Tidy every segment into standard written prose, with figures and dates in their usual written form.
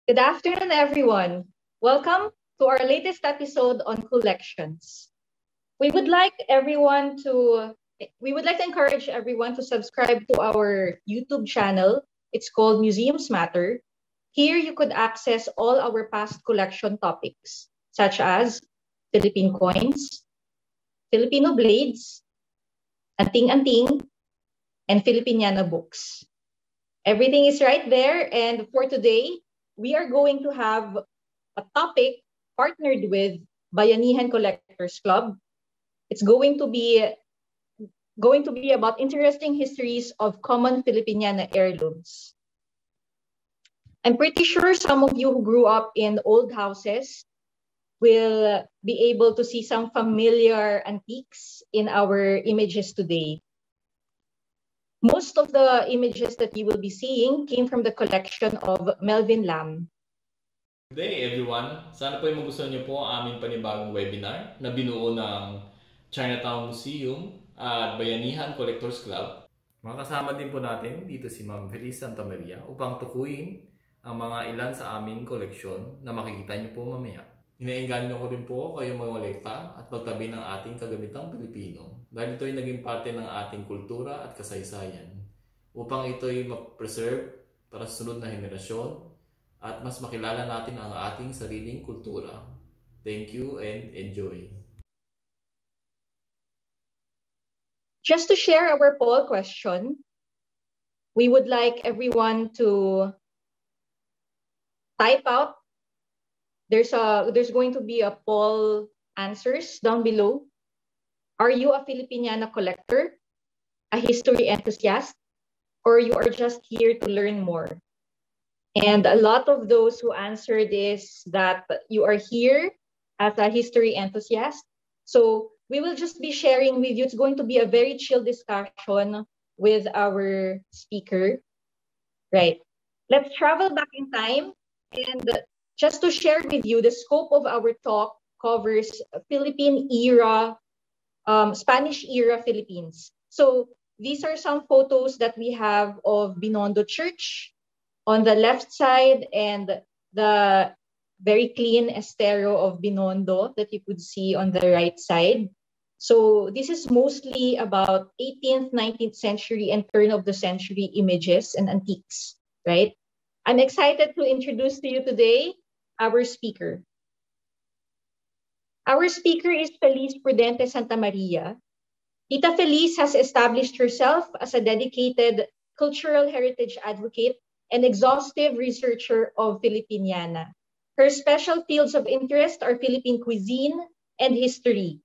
Good afternoon, everyone. Welcome to our latest episode on collections. We would like to encourage everyone to subscribe to our YouTube channel. It's called Museums Matter. Here you could access all our past collection topics, such as Philippine coins, Filipino blades, anting-anting, and Filipiniana books. Everything is right there. And for today, we are going to have a topic partnered with Bayanihan Collectors Club. It's going to be about interesting histories of common Filipiniana heirlooms. I'm pretty sure some of you who grew up in old houses will be able to see some familiar antiques in our images today. Most of the images that you will be seeing came from the collection of Melvin Lam. Good day everyone! Sana po ay magustuhan niyo po ang aming panibagong webinar na binuo ng Chinatown Museum at Bayanihan Collectors Club. Makasama din po natin dito si Ma'am Felice Sta upang tukuyin ang mga ilan sa aming koleksyon na makikita niyo po mamaya. Inaengganyo ko rin po kayo magolekta at magtabi ng ating kagamitang Pilipino dahil ito ay naging parte ng ating kultura at kasaysayan upang ito ay ma-preserve para sa sunod na henerasyon at mas makilala natin ang ating sariling kultura. Thank you and enjoy! Just to share our poll question, we would like everyone to type out. There's going to be a poll answers down below. Are you a Filipiniana collector, a history enthusiast, or you are just here to learn more? And a lot of those who answered is that you are here as a history enthusiast. So we will just be sharing with you. It's going to be a very chill discussion with our speaker. Right. Let's travel back in time. And just to share with you, the scope of our talk covers Philippine era, Spanish era Philippines. So these are some photos that we have of Binondo Church on the left side and the very clean estero of Binondo that you could see on the right side. So this is mostly about 18th, 19th century and turn of the century images and antiques, right? I'm excited to introduce to you today our speaker. Our speaker is Felice Prudente Sta. Tita Felice has established herself as a dedicated cultural heritage advocate and exhaustive researcher of Filipiniana. Her special fields of interest are Philippine cuisine and history.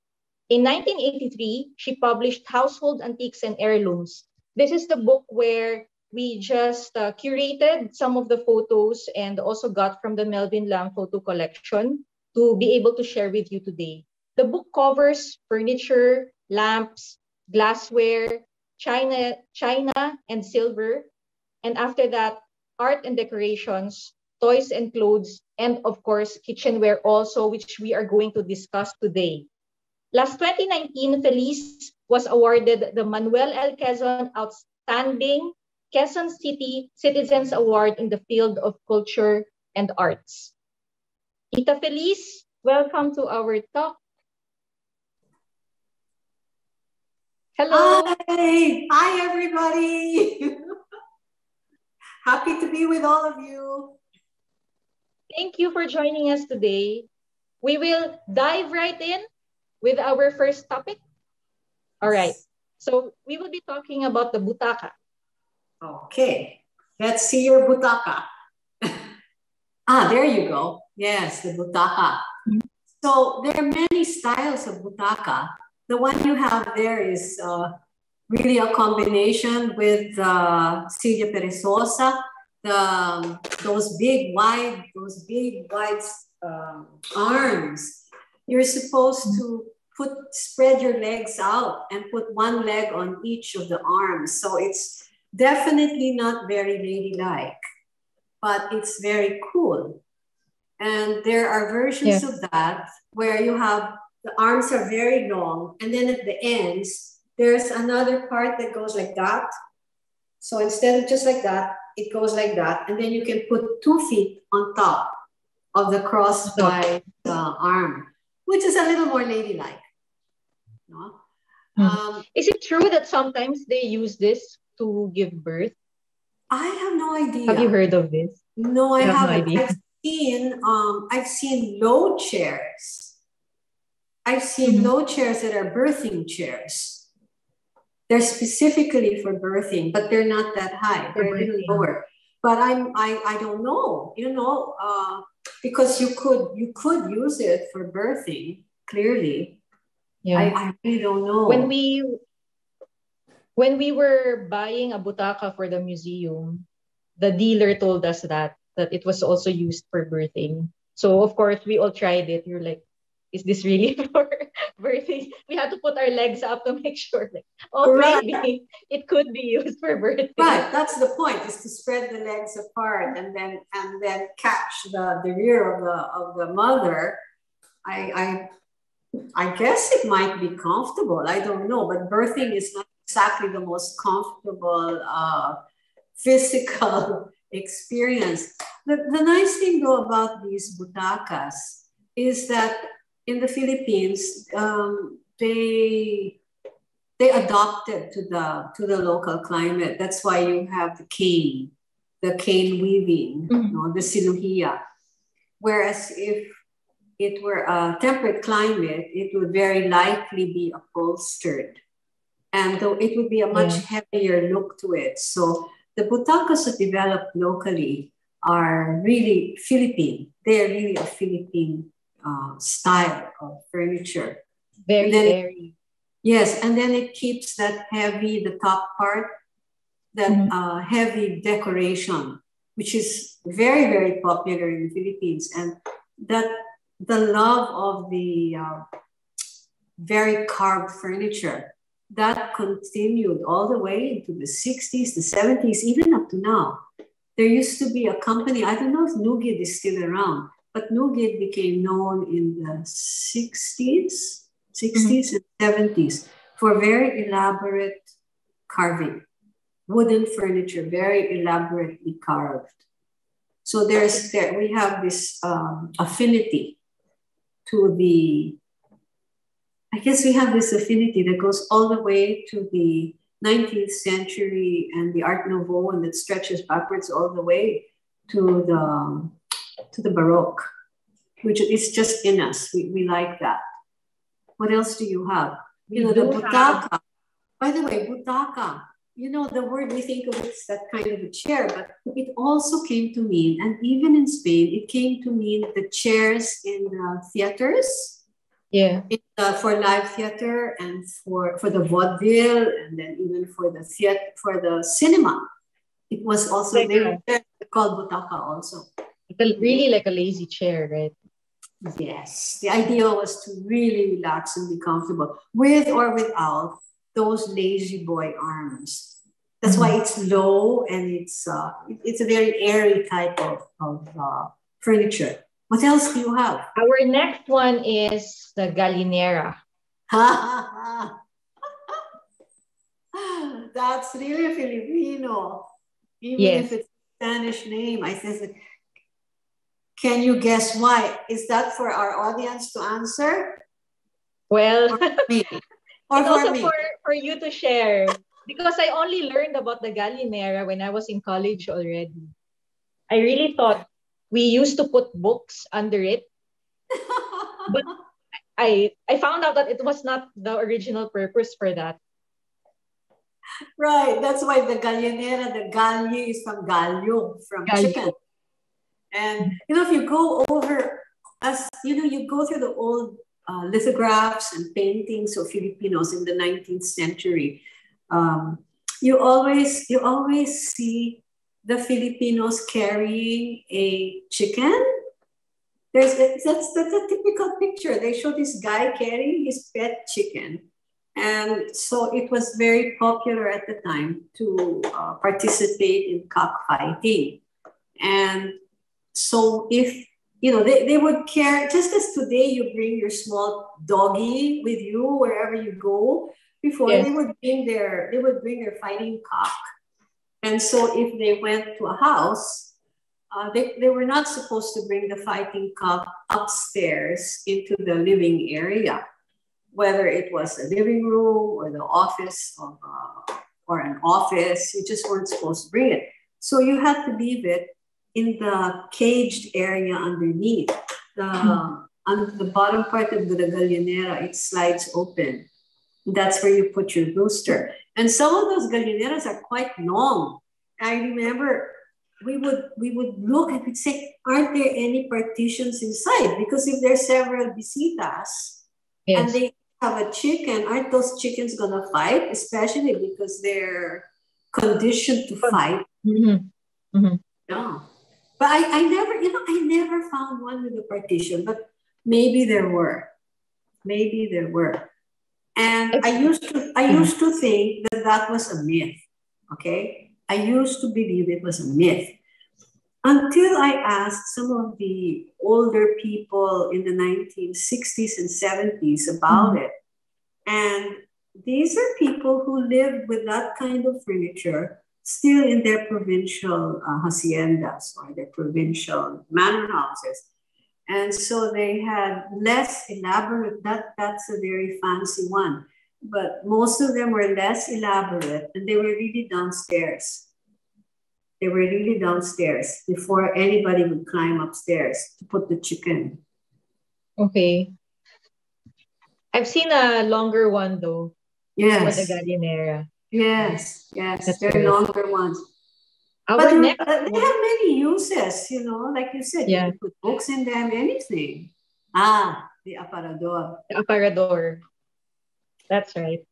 In 1983, she published Household Antiques and Heirlooms. This is the book where we just curated some of the photos and also got from the Melvin Lam photo collection to be able to share with you today. The book covers furniture, lamps, glassware, china and silver, and after that, art and decorations, toys and clothes, and of course, kitchenware also, which we are going to discuss today. Last 2019, Felice was awarded the Manuel L. Quezon Outstanding Quezon City Citizens Award in the field of culture and arts. Tita Felice, welcome to our talk. Hello. Hi everybody. Happy to be with all of you. Thank you for joining us today. We will dive right in with our first topic. All right. So we will be talking about the Butaka. Okay. Let's see your Butaka. There you go. Yes, the Butaka. So there are many styles of Butaka. The one you have there is really a combination with Silla Perezosa, those big wide arms. You're supposed to spread your legs out and put one leg on each of the arms. So it's definitely not very ladylike, but it's very cool. And there are versions of that where you have the arms are very long, and then at the ends, there's another part that goes like that. So instead of just like that, it goes like that, and then you can put 2 feet on top of the crosswise arm, which is a little more ladylike. No? Is it true that sometimes they use this to give birth? I have no idea. Have you heard of this? No, I haven't. No idea. I've seen low chairs. I've seen low chairs that are birthing chairs. They're specifically for birthing, but they're not that high. They're a little lower. But I don't know, because you could use it for birthing, clearly. Yeah. I really don't know. When we were buying a butaka for the museum, the dealer told us that it was also used for birthing. So of course we all tried it. You're like, is this really for birthing? We had to put our legs up to make sure. Like, maybe it could be used for birthing. Right, that's the point, is to spread the legs apart and then catch the rear of the mother. I guess it might be comfortable. I don't know, but birthing is not exactly the most comfortable physical experience. The nice thing though about these butakas is that in the Philippines, they adopted to the local climate. That's why you have the cane weaving, the sinuhia. Whereas if it were a temperate climate, it would very likely be upholstered. And though it would be a much heavier look to it. So the butakas that developed locally are really Philippine. They're really a Philippine style of furniture. Very airy. Yes, and then it keeps that heavy, the top part, that heavy decoration, which is very, very popular in the Philippines. And that the love of the very carved furniture, that continued all the way into the 60s, the 70s, even up to now. There used to be a company, I don't know if Nugid is still around, but Nugid became known in the 60s and 70s for very elaborate carving. Wooden furniture, very elaborately carved. So we have this affinity to the, I guess we have this affinity that goes all the way to the 19th century and the Art Nouveau, and that stretches backwards all the way to the Baroque, which is just in us. We like that. What else do you have? The butaka. By the way, butaka, the word we think of it as that kind of a chair, but it also came to mean, and even in Spain, it came to mean the chairs in the theaters. Yeah. For live theater and for the vaudeville, and then even for the cinema. It was also called butaka also. Really like a lazy chair, right? Yes. The idea was to really relax and be comfortable with or without those lazy boy arms. That's why it's low, and it's a very airy type of furniture. What else do you have? Our next one is the gallinera. That's really Filipino. Even if it's a Spanish name. I said, can you guess why? Is that for our audience to answer? Well, or for me? Or it's for also me? For you to share. Because I only learned about the gallinera when I was in college already. I really thought we used to put books under it. But I found out that it was not the original purpose for that. Right. That's why the gallinera, the galli is from gallo, from chicken. And, if you go over, you go through the old lithographs and paintings of Filipinos in the 19th century, you always see the Filipinos carrying a chicken. That's a typical picture. They show this guy carrying his pet chicken. And so it was very popular at the time to participate in cockfighting. And so if, they would carry, just as today you bring your small doggy with you wherever you go, before they would bring their fighting cock. And so if they went to a house, they were not supposed to bring the fighting cock upstairs into the living area, whether it was the living room or the office of, or an office. You just weren't supposed to bring it. So you had to leave it in the caged area underneath. On the bottom part of the gallinera, it slides open. That's where you put your rooster. And some of those gallineras are quite long. I remember we would look and we'd say, aren't there any partitions inside? Because if there's several visitas, yes, and they have a chicken, aren't those chickens gonna fight? Especially because they're conditioned to fight. Mm-hmm. Mm-hmm. Yeah. But I never found one with a partition, but maybe there were. Maybe there were. And I used to think that was a myth, okay? I used to believe it was a myth until I asked some of the older people in the 1960s and 70s about it. And these are people who lived with that kind of furniture still in their provincial haciendas or their provincial manor houses. And so they had less elaborate, that's a very fancy one, but most of them were less elaborate and they were really downstairs. They were really downstairs before anybody would climb upstairs to put the chicken. Okay. I've seen a longer one though. Yes. For the gallinera. Yes, yes, they're longer ones. But they have many uses, you know, like you said, you can put books in them, anything. The aparador. The aparador. That's right.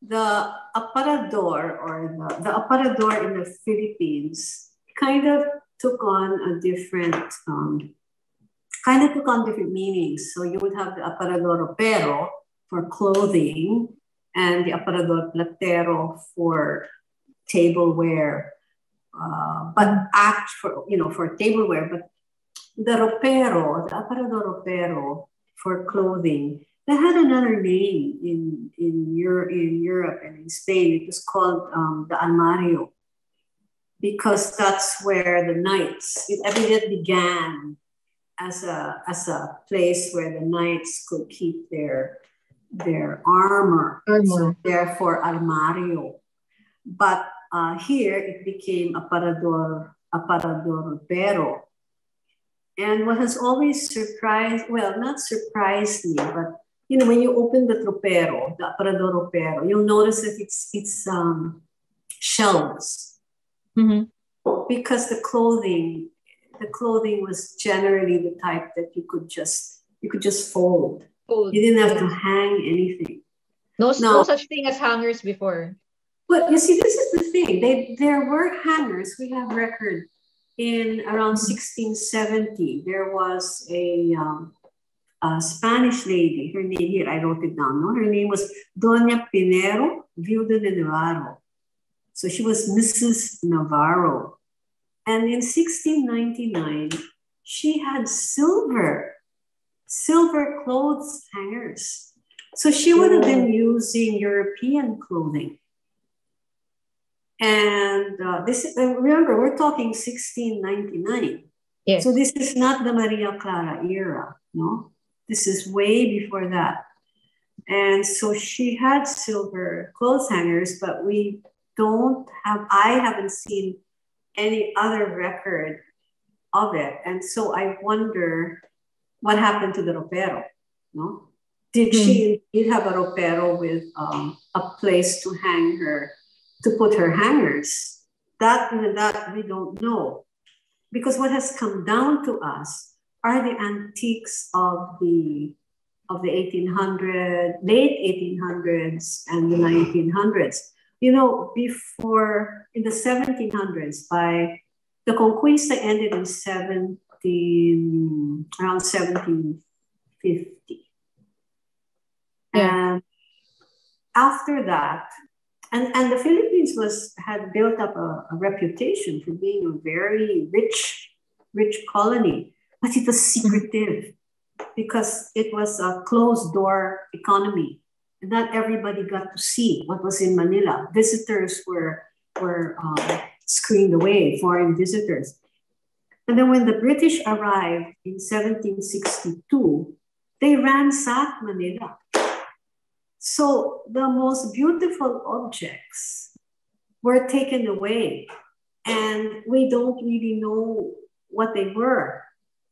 The aparador or the aparador in the Philippines kind of took on different meanings. So you would have the aparador ropero for clothing and the aparador platero for tableware. For tableware, but the ropero, the aparador ropero for clothing, that had another name in Europe and in Spain. It was called the armario, because that's where the knights, it began as a place where the knights could keep their armor. So therefore armario. But here it became aparador ropero. And what has always not surprised me, but you know, when you open the tropero, the aparador ropero, you'll notice that it's shelves. Mm-hmm. Because the clothing was generally the type that you could just fold. You didn't have to hang anything. No such thing as hangers before. But you see, this is the thing. There were hangers. We have record in around 1670. There was a Spanish lady. Her name here, I wrote it down. No, her name was Doña Pinero Viuda de Navarro. So she was Mrs. Navarro. And in 1699, she had silver clothes hangers. So she would have been using European clothing. And remember, we're talking 1699. Yes. So this is not the Maria Clara era, no? This is way before that. And so she had silver clothes hangers, but I haven't seen any other record of it. And so I wonder what happened to the ropero, no? Did she indeed have a ropero with a place to hang to put her hangers? That we don't know. Because what has come down to us are the antiques of the 1800s, late 1800s and the 1900s. You know, before, in the 1700s, by the Conquista ended in around 1750. And after that, and the Philippines had built up a reputation for being a very rich colony, but it was secretive because it was a closed door economy. And not everybody got to see what was in Manila. Visitors were screened away, foreign visitors. And then when the British arrived in 1762, they ransacked Manila. So the most beautiful objects were taken away, and we don't really know what they were.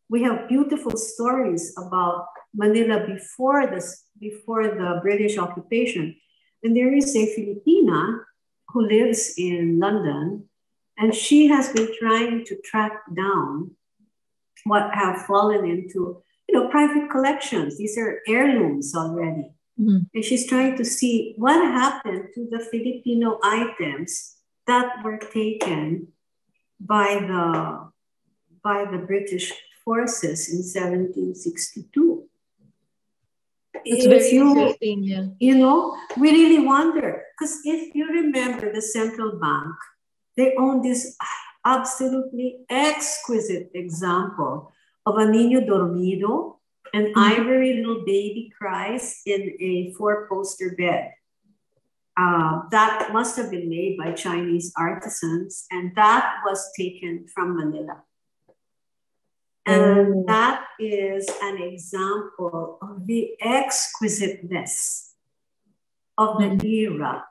We have beautiful stories about Manila before the British occupation. And there is a Filipina who lives in London, and she has been trying to track down what have fallen into, private collections. These are heirlooms already. Mm-hmm. And she's trying to see what happened to the Filipino items that were taken by the British forces in 1762. It's very interesting, yeah. We really wonder, because if you remember the central bank, they own this absolutely exquisite example of a niño dormido, an ivory little baby cries in a 4-poster bed. That must have been made by Chinese artisans, and that was taken from Manila. And that is an example of the exquisiteness of the era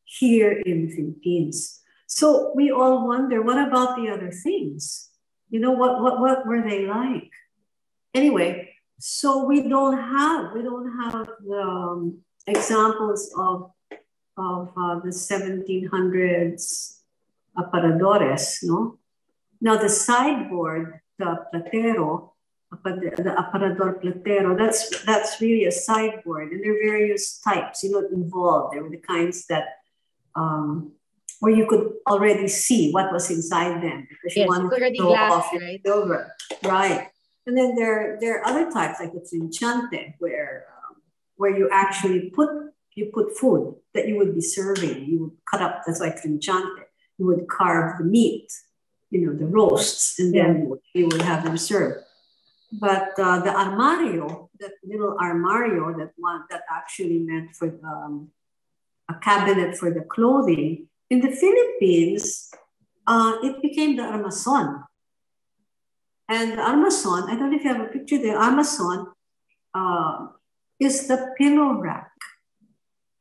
here in the Philippines. So we all wonder, what about the other things? What were they like? Anyway, so we don't have the examples of the 1700s aparadores, no? Now the sideboard, the platero, the aparador platero, that's really a sideboard, and there are various types, involved. There were the kinds that where you could already see what was inside them because you wanted to show off your silver, right? And then there are other types like the trinchante, where you actually put food that you would be serving. You would cut up, that's like trinchante. You would carve the meat, the roasts, and then you would have them served. But the armario, that little armario, that actually meant for a cabinet for the clothing, in the Philippines, it became the armason. And the armason, I don't know if you have a picture there, armason is the pillow rack.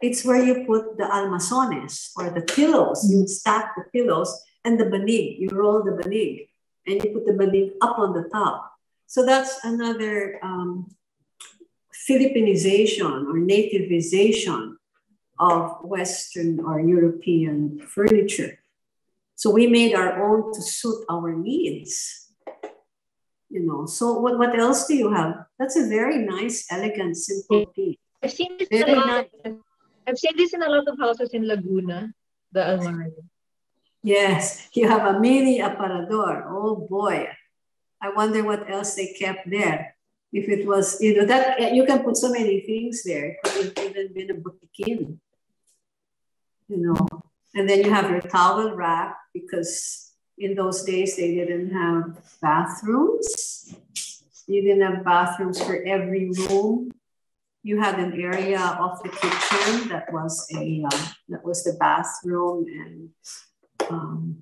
It's where you put the almazones, or the pillows. You stack the pillows and the banig. You roll the banig and you put the banig up on the top. So that's another Philippinization or nativization of Western or European furniture. So we made our own to suit our needs. So what else do you have? That's a very nice, elegant, simple piece. I've seen this in a lot of houses in Laguna, the almario. Yes, you have a mini aparador. Oh boy. I wonder what else they kept there. If it was, that you can put so many things there. It could have even been a boutiquin. And then you have your towel rack, because in those days they didn't have bathrooms. You didn't have bathrooms for every room. You had an area of the kitchen that was the bathroom and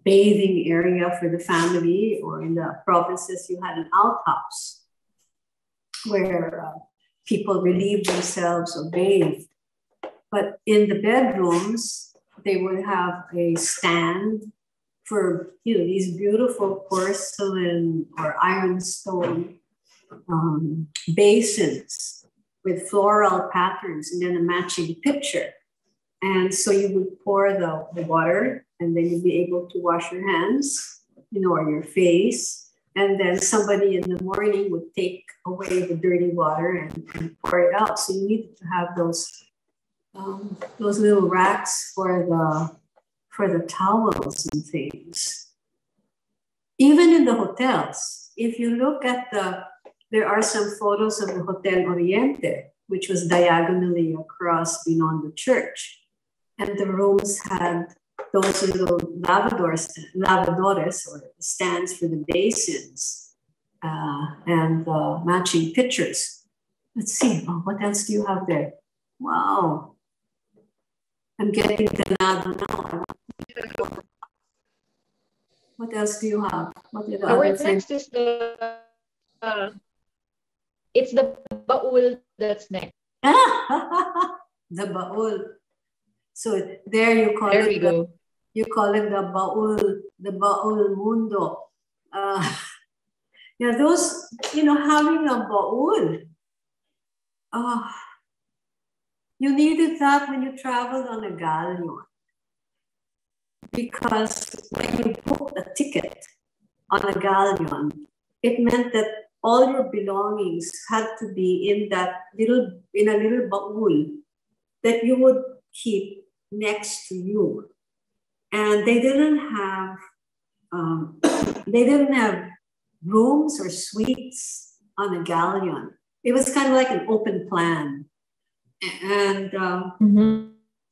bathing area for the family, or in the provinces you had an outhouse where people relieved themselves or bathed. But in the bedrooms, they would have a stand for these beautiful porcelain or ironstone basins with floral patterns, and then a matching pitcher. And so you would pour the water, and then you'd be able to wash your hands, or your face. And then somebody in the morning would take away the dirty water and pour it out. So you needed to have those little racks for the towels and things. Even in the hotels, if you look at there are some photos of the Hotel Oriente, which was diagonally across beyond the church. And the rooms had those little lavadores, or stands for the basins, and matching pitchers. Let's see, what else do you have there? Wow. I'm getting ganado now. What else do you have? What are the Our other things? next is uh, it's the baul that's next. The baul. So there you call There it we go. you call it the baul mundo. Yeah, those, having a baul. You needed that when you traveled on a galleon. Because when you booked a ticket on a galleon, it meant that all your belongings had to be in a little baul that you would keep next to you. And they didn't have rooms or suites on a galleon. It was kind of like an open plan. And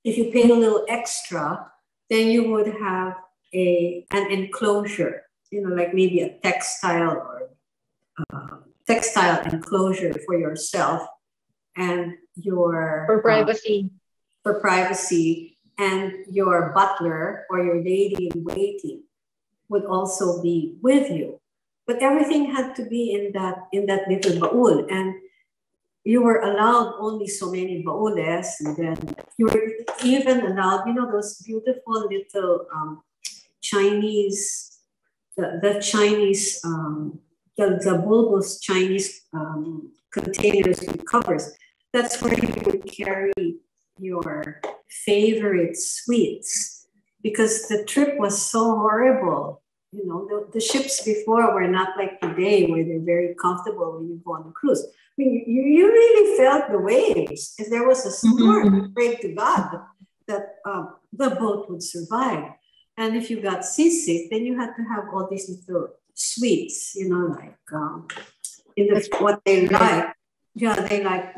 if you paid a little extra, then you would have an enclosure, like maybe a textile or textile enclosure for yourself and your For privacy. And your butler or your lady in waiting would also be with you. But everything had to be in that little baul, and you were allowed only so many baules, and then you were even allowed, those beautiful little Chinese, the Chinese, the bulbous Chinese containers with covers. That's where you would carry your favorite sweets, because the trip was so horrible. The ships before were not like today, where they're very comfortable when you go on a cruise. I mean, you really felt the waves. If there was a storm, pray to God that the boat would survive. And if you got seasick, then you had to have all these little sweets, like what they like. Yeah, they like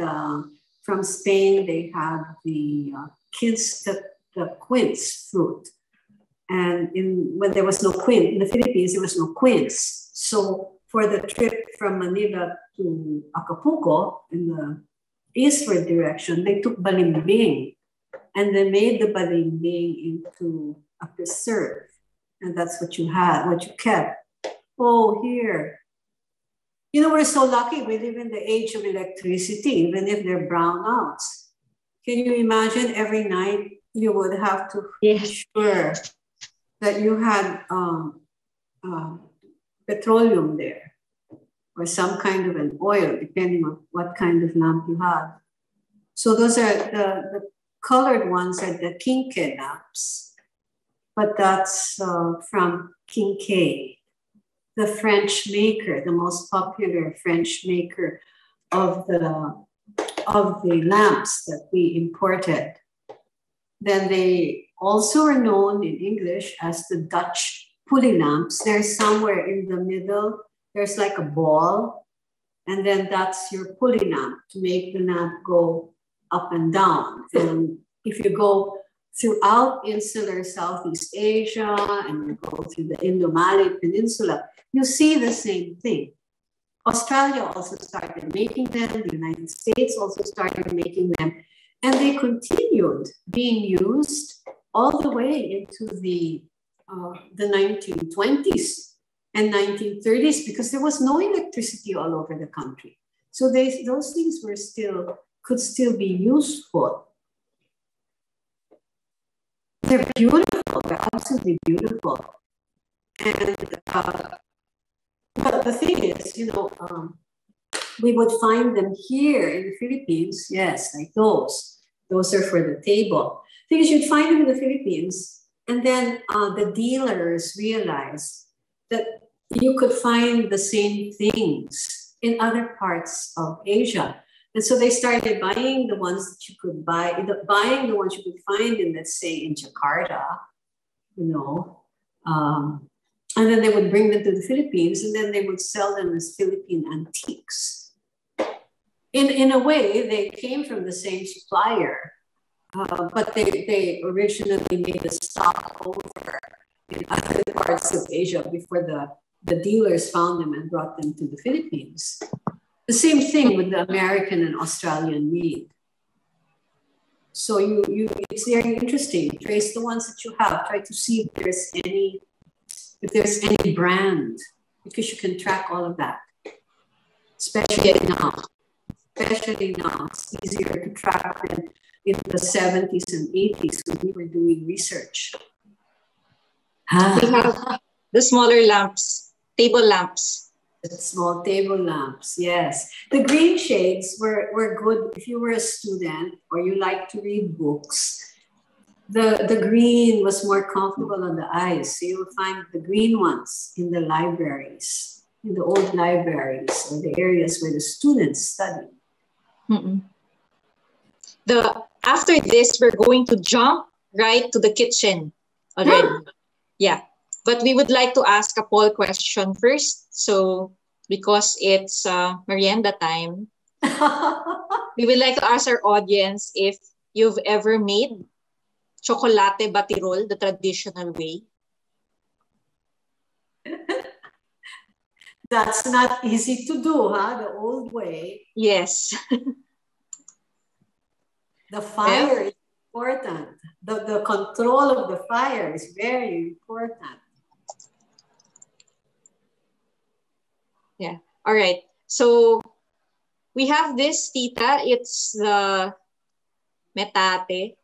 from Spain, they had the quince fruit. And when there was no quince, in the Philippines, there was no quince. So for the trip from Manila to Acapulco in the eastward direction, they took balimbing, and they made the balimbing into a preserve. And that's what you had, what you kept. Oh, here. We're so lucky. We live in the age of electricity, even if there are brownouts. Can you imagine every night you would have to be sure that you had petroleum there, or some kind of an oil, depending on what kind of lamp you had. So those are the colored ones are the quinqué lamps, but that's from Quinqué, the French maker, the most popular French maker of the lamps that we imported. Then they also are known in English as the Dutch pulley lamps. They're somewhere in the middle. There's like a ball, and then that's your pulley lamp to make the lamp go up and down. And if you go throughout insular Southeast Asia and you go through the Indo-Malay Peninsula, you see the same thing. Australia also started making them. The United States also started making them. And they continued being used all the way into the 1920s and 1930s, because there was no electricity all over the country. So those things could still be useful. They're beautiful. They're absolutely beautiful. And but the thing is, we would find them here in the Philippines. Yes, like those. Those are for the table. The thing is, you'd find them in the Philippines, and then the dealers realized that you could find the same things in other parts of Asia. And so they started buying the ones that you could buying the ones you could find in, let's say, in Jakarta, and then they would bring them to the Philippines, and then they would sell them as Philippine antiques. In a way, they came from the same supplier, but they originally made a stock over in other parts of Asia before the dealers found them and brought them to the Philippines. The same thing with the American and Australian mead. So it's very interesting. Trace the ones that you have. Try to see if there's any brand, because you can track all of that. Especially now, it's easier to track than in the 70s and 80s when we were doing research. We have the smaller lamps, table lamps. The small table lamps, yes. The green shades were good if you were a student or you like to read books. The green was more comfortable on the eyes. So you'll find the green ones in the libraries, in the old libraries or the areas where the students study. After this, we're going to jump right to the kitchen already. Yeah. But we would like to ask a poll question first. So, because it's merienda time, we would like to ask our audience if you've ever made chocolate batirol the traditional way. That's not easy to do, huh? The old way. Yes. The fire is important. The control of the fire is very important. Yeah. All right. So we have this, tita. It's the metate.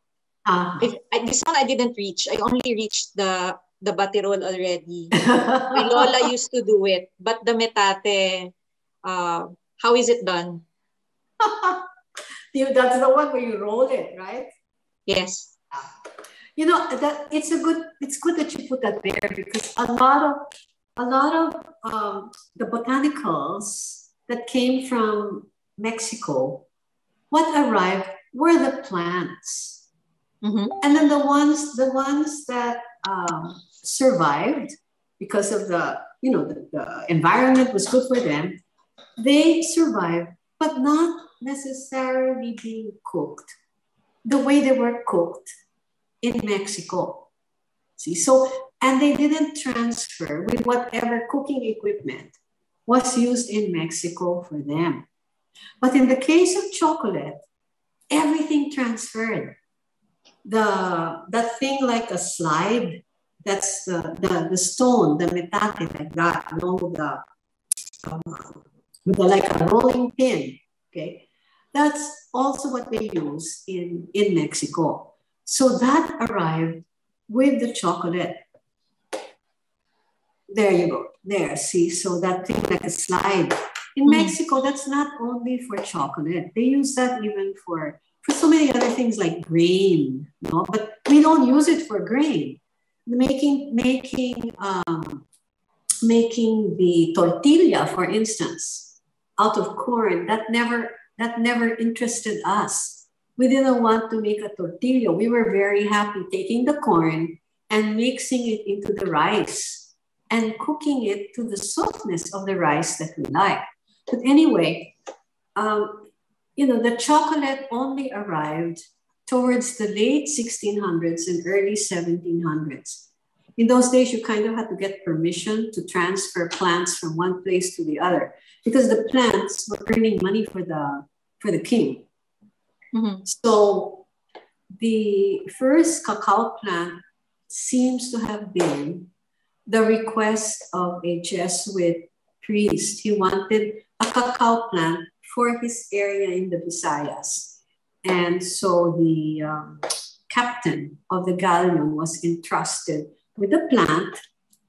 This one I didn't reach. I only reached the batirol already. My lola used to do it. But the metate, how is it done? That's the one where you roll it, right? Yes. You know, that it's good that you put that there, because a lot of the botanicals that came from Mexico, what arrived were the plants. And then the ones that survived because of the environment was good for them, they survived, but not necessarily being cooked the way they were cooked in Mexico. See, and they didn't transfer with whatever cooking equipment was used in Mexico for them. But in the case of chocolate, everything transferred. That thing like a slide, that's the stone, the metate, like that, with like a rolling pin, okay? That's also what they use in Mexico. So that arrived with the chocolate. There you go. There, see? So that thing like a slide. In Mexico, that's not only for chocolate. They use that even for so many other things like grain, no? But we don't use it for grain. Making the tortilla, for instance, out of corn, that never interested us. We didn't want to make a tortilla. We were very happy taking the corn and mixing it into the rice and cooking it to the softness of the rice that we like. But anyway, the chocolate only arrived towards the late 1600s and early 1700s. In those days, you kind of had to get permission to transfer plants from one place to the other, because the plants were earning money for the king. So the first cacao plant seems to have been the request of a Jesuit priest. He wanted a cacao plant for his area in the Visayas. And so the captain of the galleon was entrusted with the plant,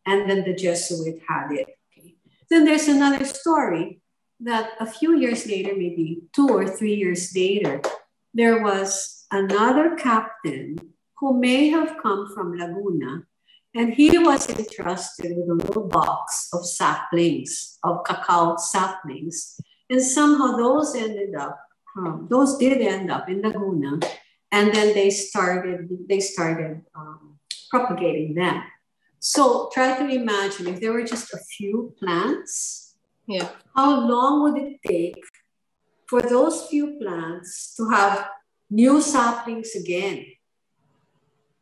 and then the Jesuit had it. Okay. Then there's another story that a few years later, maybe 2 or 3 years later, there was another captain who may have come from Laguna, and he was entrusted with a little box of saplings, of cacao saplings. And somehow those did end up in Laguna, and then they started propagating them. So try to imagine if there were just a few plants, how long would it take for those few plants to have new saplings again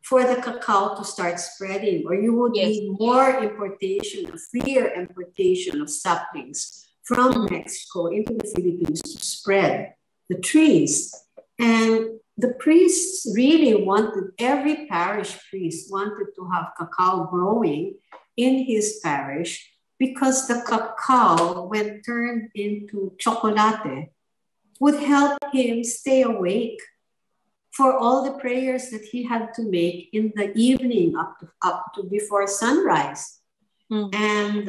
for the cacao to start spreading? Or you would need more importation, a freer importation of saplings from Mexico into the Philippines to spread the trees. And the priests really wanted, every parish priest wanted to have cacao growing in his parish because the cacao, when turned into chocolate, would help him stay awake for all the prayers that he had to make in the evening up to before sunrise. And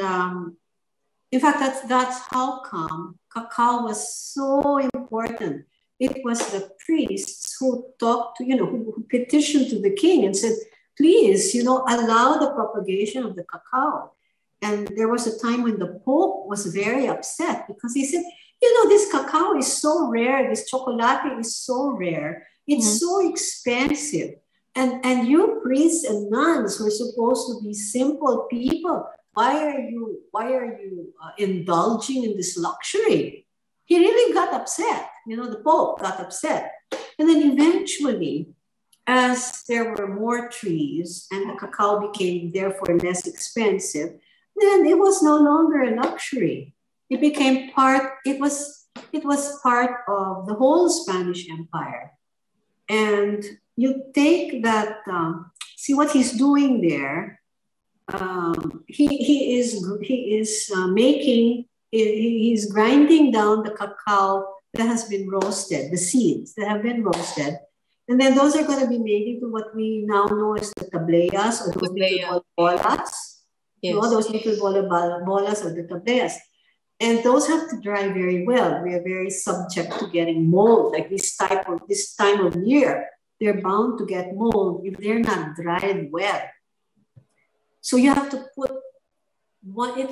in fact, that's how come cacao was so important. It was the priests who talked to, who petitioned to the king and said, please, allow the propagation of the cacao. And there was a time when the Pope was very upset because he said, this cacao is so rare, this chocolate is so rare, it's so expensive. And you priests and nuns who are supposed to be simple people, why are you indulging in this luxury? He really got upset. The Pope got upset. And then eventually, as there were more trees and the cacao became therefore less expensive, then it was no longer a luxury. It became it was part of the whole Spanish Empire. And you take that, see what he's doing there. He's grinding down the cacao that has been roasted, the seeds that have been roasted. And then those are going to be made into what we now know as the tableas or those little bolas. Yes. Those little bolas or the tableas. And those have to dry very well. We are very subject to getting mold. Like this time of year, they're bound to get mold if they're not dried well. So you have to put it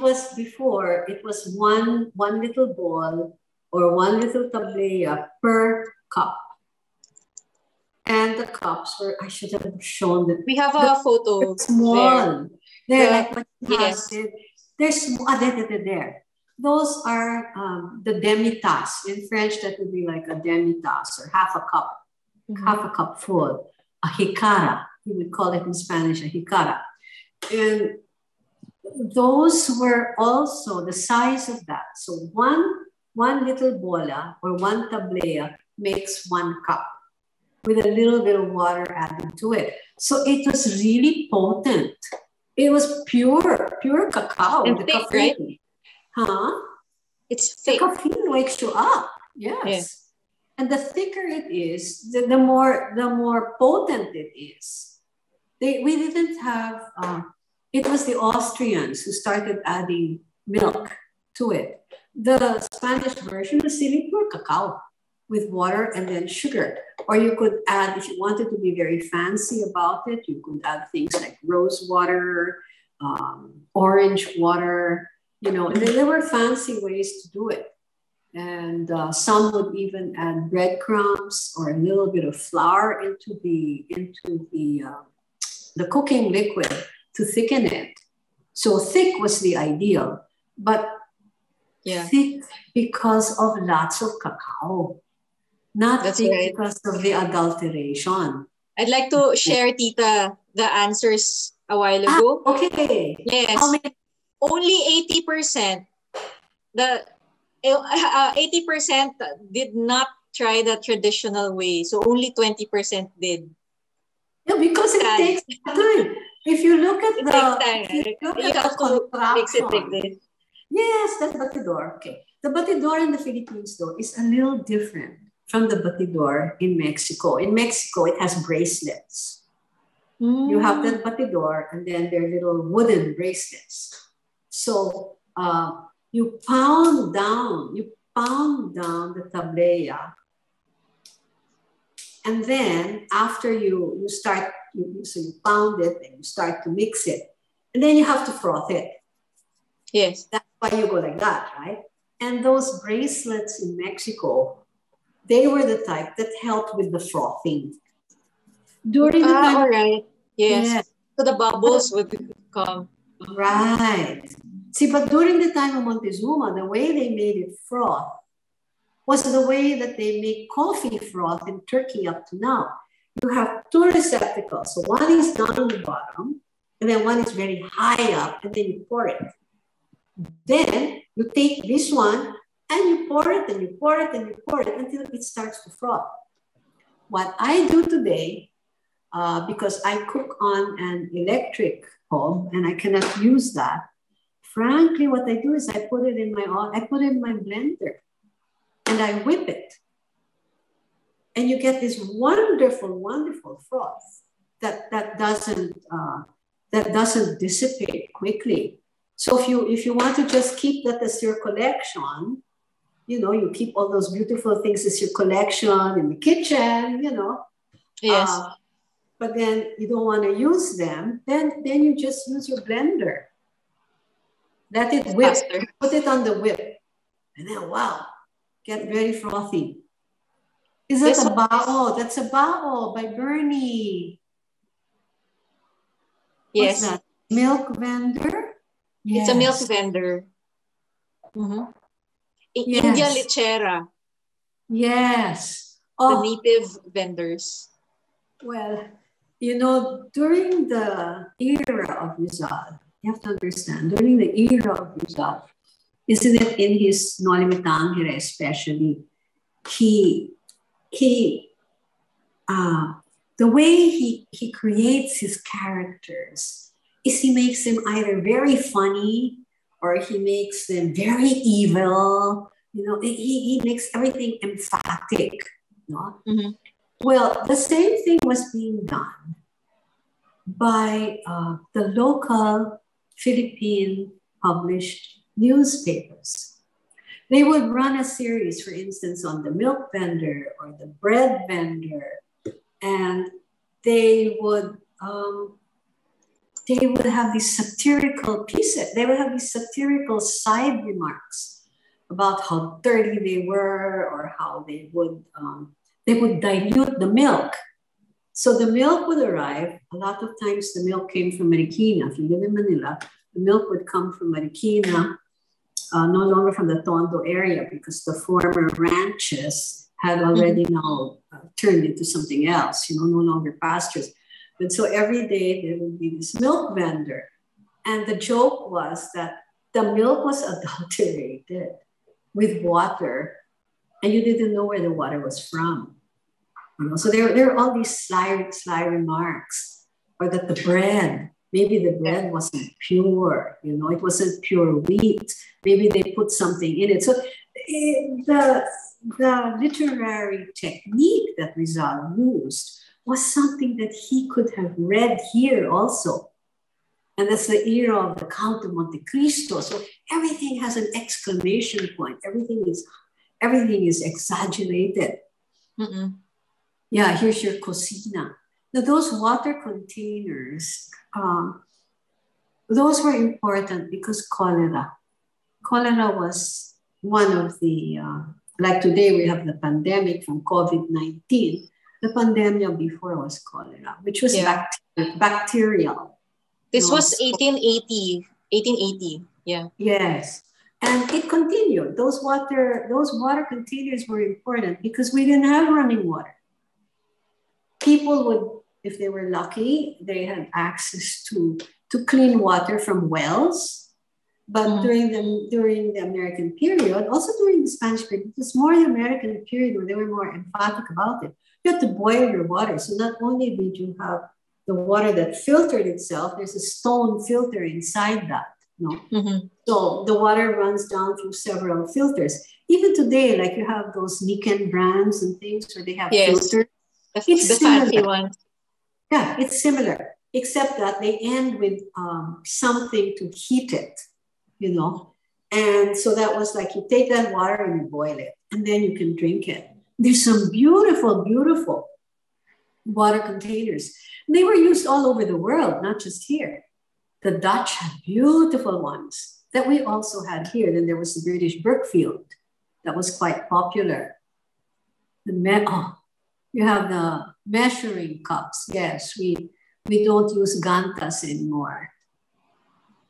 was one little ball or one little tablea per cup. And the cups were, I should have shown them. We have a photo. Small. They're like what yes. They're small. There. Those are the demi-tasse. In French, that would be like a demi-tasse or half a cup full. A jicara. You would call it in Spanish a jicara. And those were also the size of that. So one little bola or one tablea makes 1 cup with a little bit of water added to it. So it was really potent. It was pure cacao. And the thick, caffeine. right? Huh? It's thick. The caffeine wakes you up. Yes. Yeah. And the thicker it is, the more potent it is. We didn't have, it was the Austrians who started adding milk to it. The Spanish version was simply pure cacao with water and then sugar. Or you could add, if you wanted to be very fancy about it, you could add things like rose water, orange water, and then there were fancy ways to do it. And some would even add breadcrumbs or a little bit of flour into the cooking liquid to thicken it. So thick was the ideal, but thick because of lots of cacao, not thick because of the adulteration. I'd like to share, Tita, the answers a while ago. Okay. Yes. Only 80%. The 80% did not try the traditional way, so only 20% did. Yeah, because it takes time. If you look at you have to mix it like this. Yes, that's batidor. Okay. The batidor in the Philippines, though, is a little different from the batidor in Mexico. In Mexico, it has bracelets. You have that batidor, and then there are little wooden bracelets. So you pound down the tablea, and then after you pound it and you start to mix it, and then you have to froth it. Yes. That's why you go like that, right? And those bracelets in Mexico, they were the type that helped with the frothing. During the time, all right. Yes. So the bubbles would come. Right. See, but during the time of Montezuma, the way they made it froth was the way that they make coffee froth in Turkey up to now. You have 2 receptacles. So one is down on the bottom, and then one is very high up, and then you pour it. Then you take this one, and you pour it, and you pour it, and you pour it until it starts to froth. what I do today, because I cook on an electric hob and I cannot use that, frankly, what I do is I put it in my blender and I whip it. And you get this wonderful, wonderful froth that doesn't dissipate quickly. So if you want to just keep that as your collection, you keep all those beautiful things as your collection in the kitchen, Yes. But then you don't want to use them, then you just use your blender. Let it whip, Faster. put it on the whip. And then, wow, get very frothy. Is that a bao? That's a bao by Bernie. Yes. What's that? Milk vendor? It's a milk vendor. Yes. India Lechera. Yes. The native vendors. Well, during the era of Rizal, you have to understand, during the era of Rizal, isn't it in his Noli Me Tangere especially, the way he creates his characters is he makes them either very funny or he makes them very evil. He makes everything emphatic. Well, the same thing was being done by the local Philippine published newspapers. They would run a series, for instance, on the milk vendor or the bread vendor, and they would have these satirical pieces. They would have these satirical side remarks about how dirty they were or how they would dilute the milk. So the milk would arrive. A lot of times the milk came from Marikina. If you live in Manila, the milk would come from Marikina, no longer from the Tondo area because the former ranches had already now turned into something else, no longer pastures. But so every day there would be this milk vendor. And the joke was that the milk was adulterated with water and you didn't know where the water was from. So there are all these sly remarks, or that the bread, maybe the bread wasn't pure, it wasn't pure wheat. Maybe they put something in it. So the literary technique that Rizal used was something that he could have read here also. And that's the era of the Count of Monte Cristo. So everything has an exclamation point. Everything is exaggerated. Yeah, here's your cocina. Now those water containers, those were important because cholera was one of the, like today we have the pandemic from COVID-19. The pandemic before was cholera, which was bacterial. This was 1880. Yeah. Yes. And it continued. Those water containers were important because we didn't have running water. People would, if they were lucky, they had access to clean water from wells. But during the American period, also during the Spanish period, it was more the American period where they were more emphatic about it. You had to boil your water. So not only did you have the water that filtered itself, there's a stone filter inside that. So the water runs down through several filters. Even today, like you have those Niken brands and things where they have filters. It's the fancy one. Yeah, it's similar, except that they end with something to heat it, And so that was like you take that water and you boil it, and then you can drink it. There's some beautiful, beautiful water containers. They were used all over the world, not just here. The Dutch had beautiful ones that we also had here. Then there was the British Brookfield that was quite popular. You have the measuring cups. Yes, we don't use gantas anymore.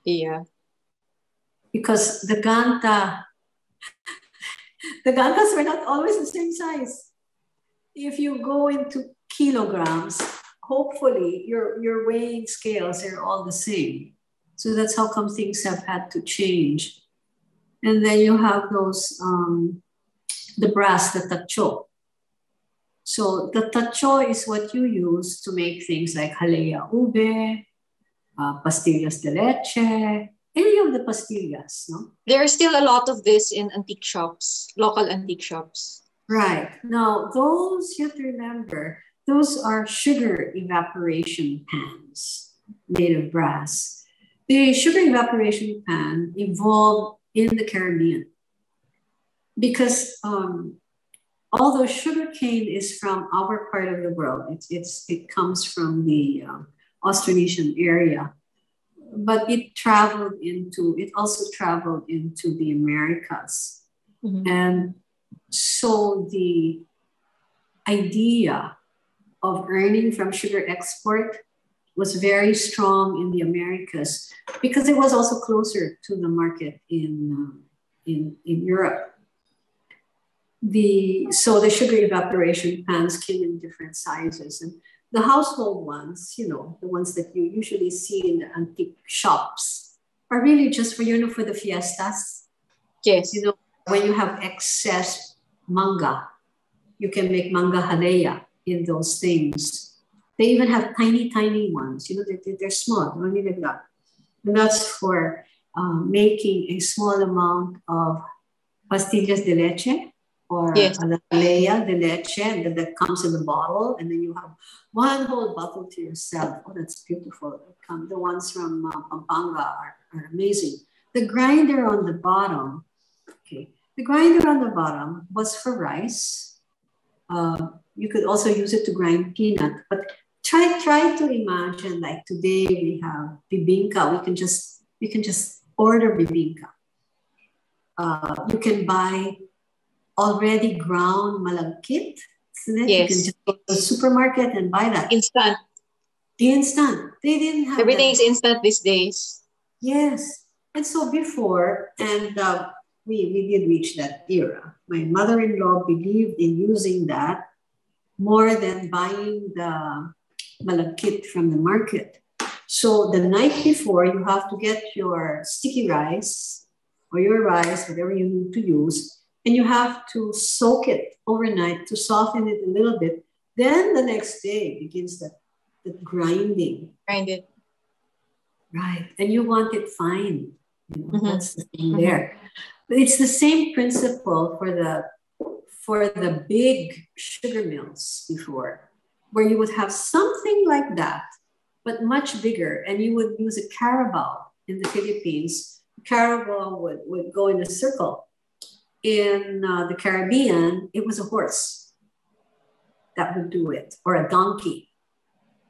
Yeah. Because the gantas were not always the same size. If you go into kilograms, hopefully your weighing scales are all the same. So that's how come things have had to change. And then you have those, the brass, the tacho. So the tacho is what you use to make things like halea ube, pastillas de leche, any of the pastillas, no? There are still a lot of this in antique shops, local antique shops. Right. Now, those, you have to remember, those are sugar evaporation pans made of brass. The sugar evaporation pan evolved in the Caribbean because although sugarcane is from our part of the world, it comes from the Austronesian area, but it also traveled into the Americas. Mm-hmm. And so the idea of earning from sugar export was very strong in the Americas because it was also closer to the market in Europe. So the sugar evaporation pans came in different sizes, and the household ones, you know, the ones that you usually see in the antique shops, are really just for, you know, for the fiestas. Yes. You know, when you have excess manga, you can make manga halea in those things. They even have tiny, tiny ones. You know, they're small, only like that. And that's for making a small amount of pastillas de leche or yes. halea de leche, and that comes in a bottle, and then you have one whole bottle to yourself. Oh, that's beautiful. The ones from Pampanga are amazing. The grinder on the bottom, okay, the grinder on the bottom was for rice. You could also use it to grind peanut, but try to imagine, like today we have bibingka. We can just order bibingka. You can buy already ground malagkit. Yes. You can just go to the supermarket and buy that. Instant. They didn't have everything that. is instant these days. Yes. And so before, and we did reach that era. My mother-in-law believed in using that more than buying the malagkit from the market. So the night before, you have to get your sticky rice or your rice, whatever you need to use, and you have to soak it overnight to soften it a little bit. Then the next day begins the grinding. Grind it. Right. And you want it fine. You know, mm-hmm. That's the thing there. But it's the same principle for the big sugar mills before, where you would have something like that, but much bigger, and you would use a carabao in the Philippines. Carabao would go in a circle. In the Caribbean, it was a horse that would do it, or a donkey.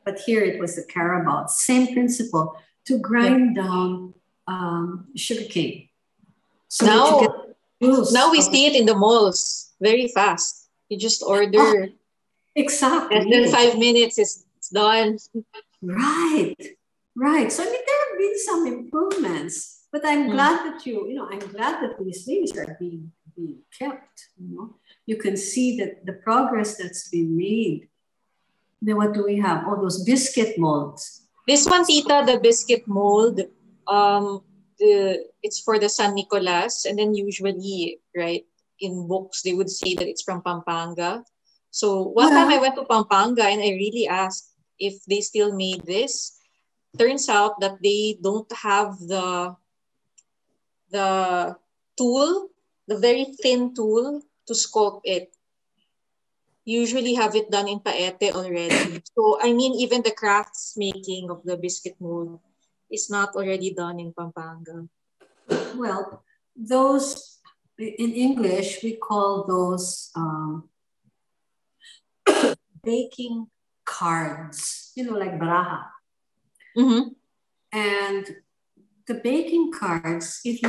But here it was the carabao. Same principle to grind down sugarcane. So now we see it in the malls very fast. You just order. Oh, exactly. Less than 5 minutes, it's done. Right. So I mean, there have been some improvements, but I'm glad that I'm glad that these things are being kept. You know, you can see that the progress that's been made. Then what do we have? All those biscuit molds. This one, Tita, the biscuit mold. It's for the San Nicolas, and then usually, right, in books they would say that it's from Pampanga. So one time I went to Pampanga and I really asked if they still made this. Turns out that they don't have the tool, the very thin tool to sculpt it. Usually have it done in paete already. So I mean, even the crafts making of the biscuit mold is not already done in Pampanga. Well, those in English we call those baking cards. You know, like baraha. Mm-hmm. And the baking cards, if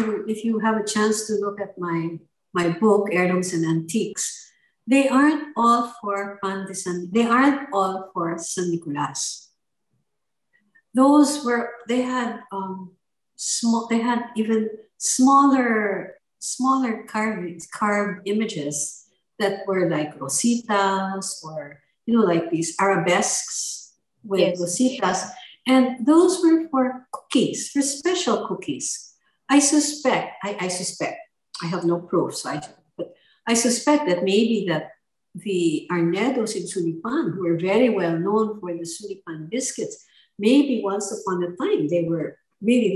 you have a chance to look at my book, Heirlooms and Antiques, they aren't all for they aren't all for San Nicolas. They had even smaller carved images that were like rositas, or like these arabesques with rositas. And those were for cookies, for special cookies. I suspect, I have no proof, but I suspect that maybe that the Arnedos in Sulipan, who are very well known for the Sulipan biscuits, maybe once upon a time, they were really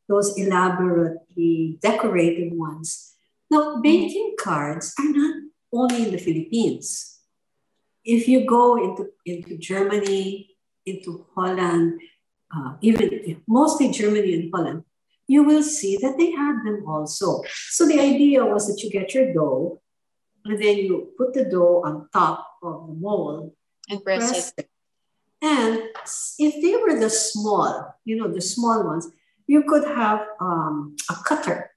those elaborately decorated ones. Now, baking cards are not only in the Philippines. If you go into Germany, into Holland, even mostly Germany and Holland, you will see that they had them also. So the idea was that you get your dough, and then you put the dough on top of the mold and press it. And if they were the small ones, you could have a cutter,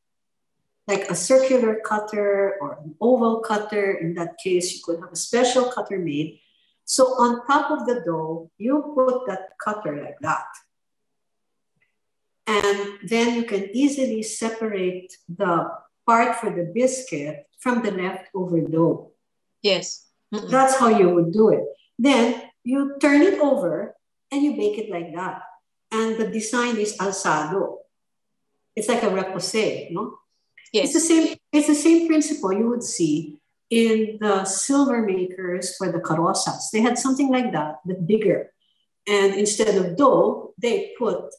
like a circular cutter or an oval cutter. In that case, you could have a special cutter made. So on top of the dough, you put that cutter like that. And then you can easily separate the part for the biscuit from the leftover dough. Yes. That's how you would do it. Then you turn it over and you bake it like that. And the design is alzado. It's like a repoussé, no? Yes. It's the same principle you would see in the silver makers for the carrozas. They had something like that, but bigger. And instead of dough, they put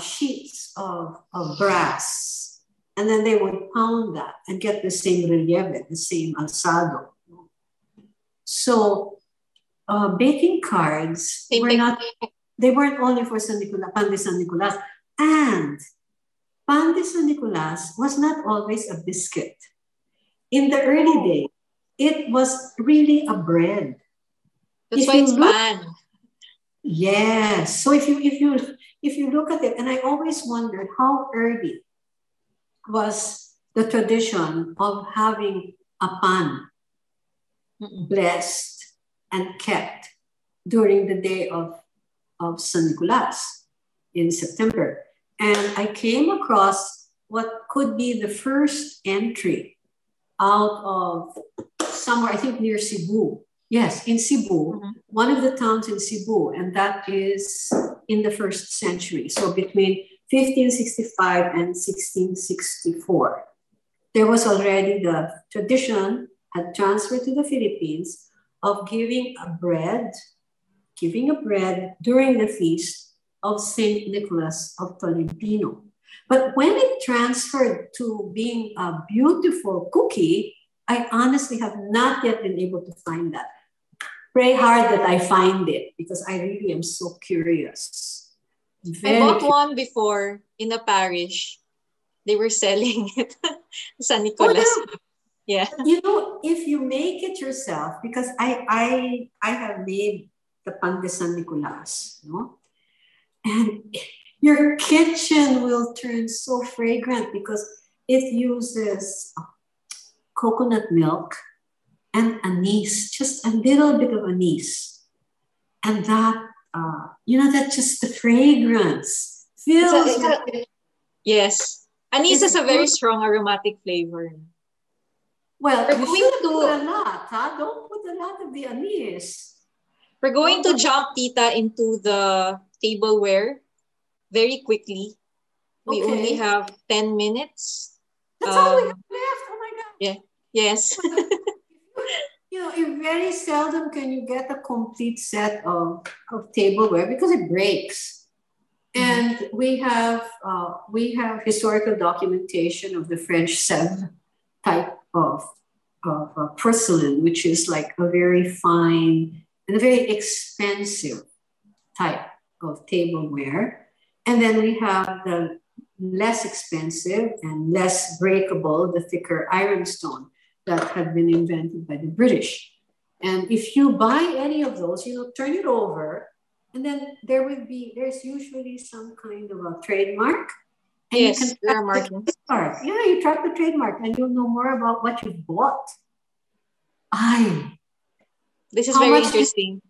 sheets of brass. And then they would pound that and get the same relieve, the same alzado. So baking cards they weren't only for Pan de San Nicolas. And Pan de San Nicolas was not always a biscuit. In the early days, it was really a bread. That's why it's pan. Yes. So if you look at it, and I always wondered how early was the tradition of having a pan blessed and kept during the day of San Nicolas in September. And I came across what could be the first entry out of somewhere, I think near Cebu. Yes, in Cebu, one of the towns in Cebu, and that is in the 1st century. So between 1565 and 1664. There was already the tradition had transferred to the Philippines of giving a bread during the feast of St. Nicholas of Tolentino. But when it transferred to being a beautiful cookie, I honestly have not yet been able to find that. Pray hard that I find it because I really am so curious. I bought one before in a parish. They were selling it. San Nicolas. Oh, yeah. You know, if you make it yourself, because I have made the Pan de San Nicolas, no? And your kitchen will turn so fragrant because it uses coconut milk and anise, just a little bit of anise. And that, that just the fragrance fills yes. Anise is a very strong aromatic flavor. Well, you shouldn't put a lot, huh? Don't put a lot of the anise. We're going to jump, Tita, into the tableware very quickly. We only have 10 minutes. That's all we have left. Oh my God. Yeah. Yes. Very seldom can you get a complete set of tableware because it breaks. And we have historical documentation of the French Sèvres type of porcelain, which is like a very fine and a very expensive type of tableware. And then we have the less expensive and less breakable, the thicker ironstone that had been invented by the British. And if you buy any of those, turn it over, and then there's usually some kind of a trademark. And yes, you can there are markings. Yeah, you track the trademark and you'll know more about what you've bought. This is very interesting.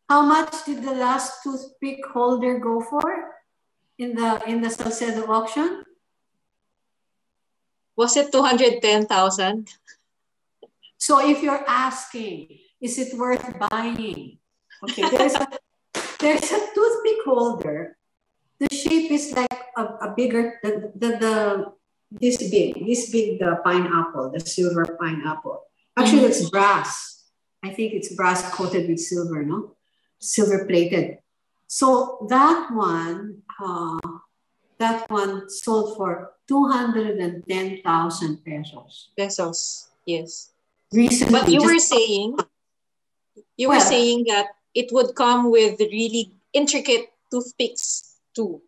How much did the last toothpick holder go for in the Salcedo auction? Was it 210,000? So if you're asking, is it worth buying? Okay, there's a toothpick holder. The shape is like a bigger, this big the pineapple, the silver pineapple. Actually, that's brass. I think it's brass coated with silver, no? Silver plated. So that one sold for 210,000 pesos. Pesos, yes. Recently, but you were saying that it would come with really intricate toothpicks too.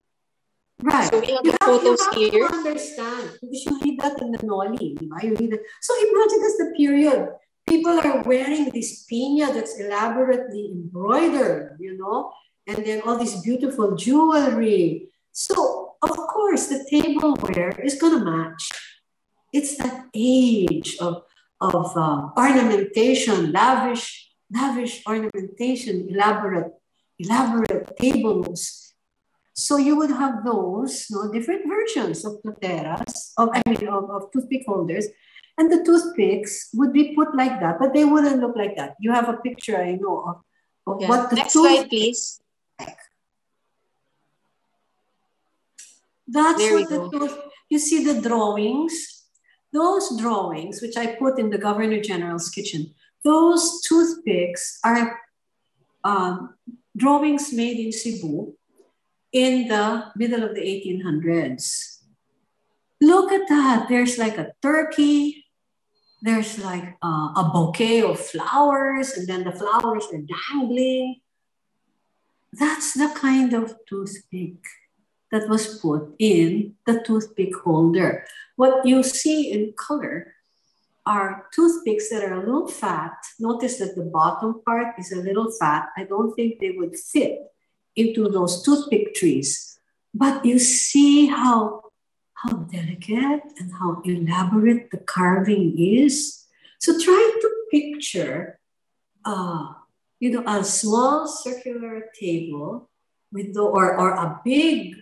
Right. So we have the photos here. You have to understand, because you read that in the Noli. You read it. So imagine that's the period. People are wearing this piña that's elaborately embroidered, and then all this beautiful jewelry. So, of course, the tableware is going to match. It's that age of ornamentation, lavish ornamentation, elaborate tables. So you would have those, different versions of plateras, of toothpick holders, and the toothpicks would be put like that, but they wouldn't look like that. You have a picture, I know, of what the next slide, please. That's what you see the drawings. Those drawings, which I put in the Governor General's kitchen, those toothpicks are drawings made in Cebu in the middle of the 1800s. Look at that. There's like a turkey. There's like a bouquet of flowers, and then the flowers are dangling. That's the kind of toothpick that was put in the toothpick holder. What you see in color are toothpicks that are a little fat. Notice that the bottom part is a little fat. I don't think they would fit into those toothpick trees. But you see how delicate and how elaborate the carving is. So try to picture, a small circular table with or a big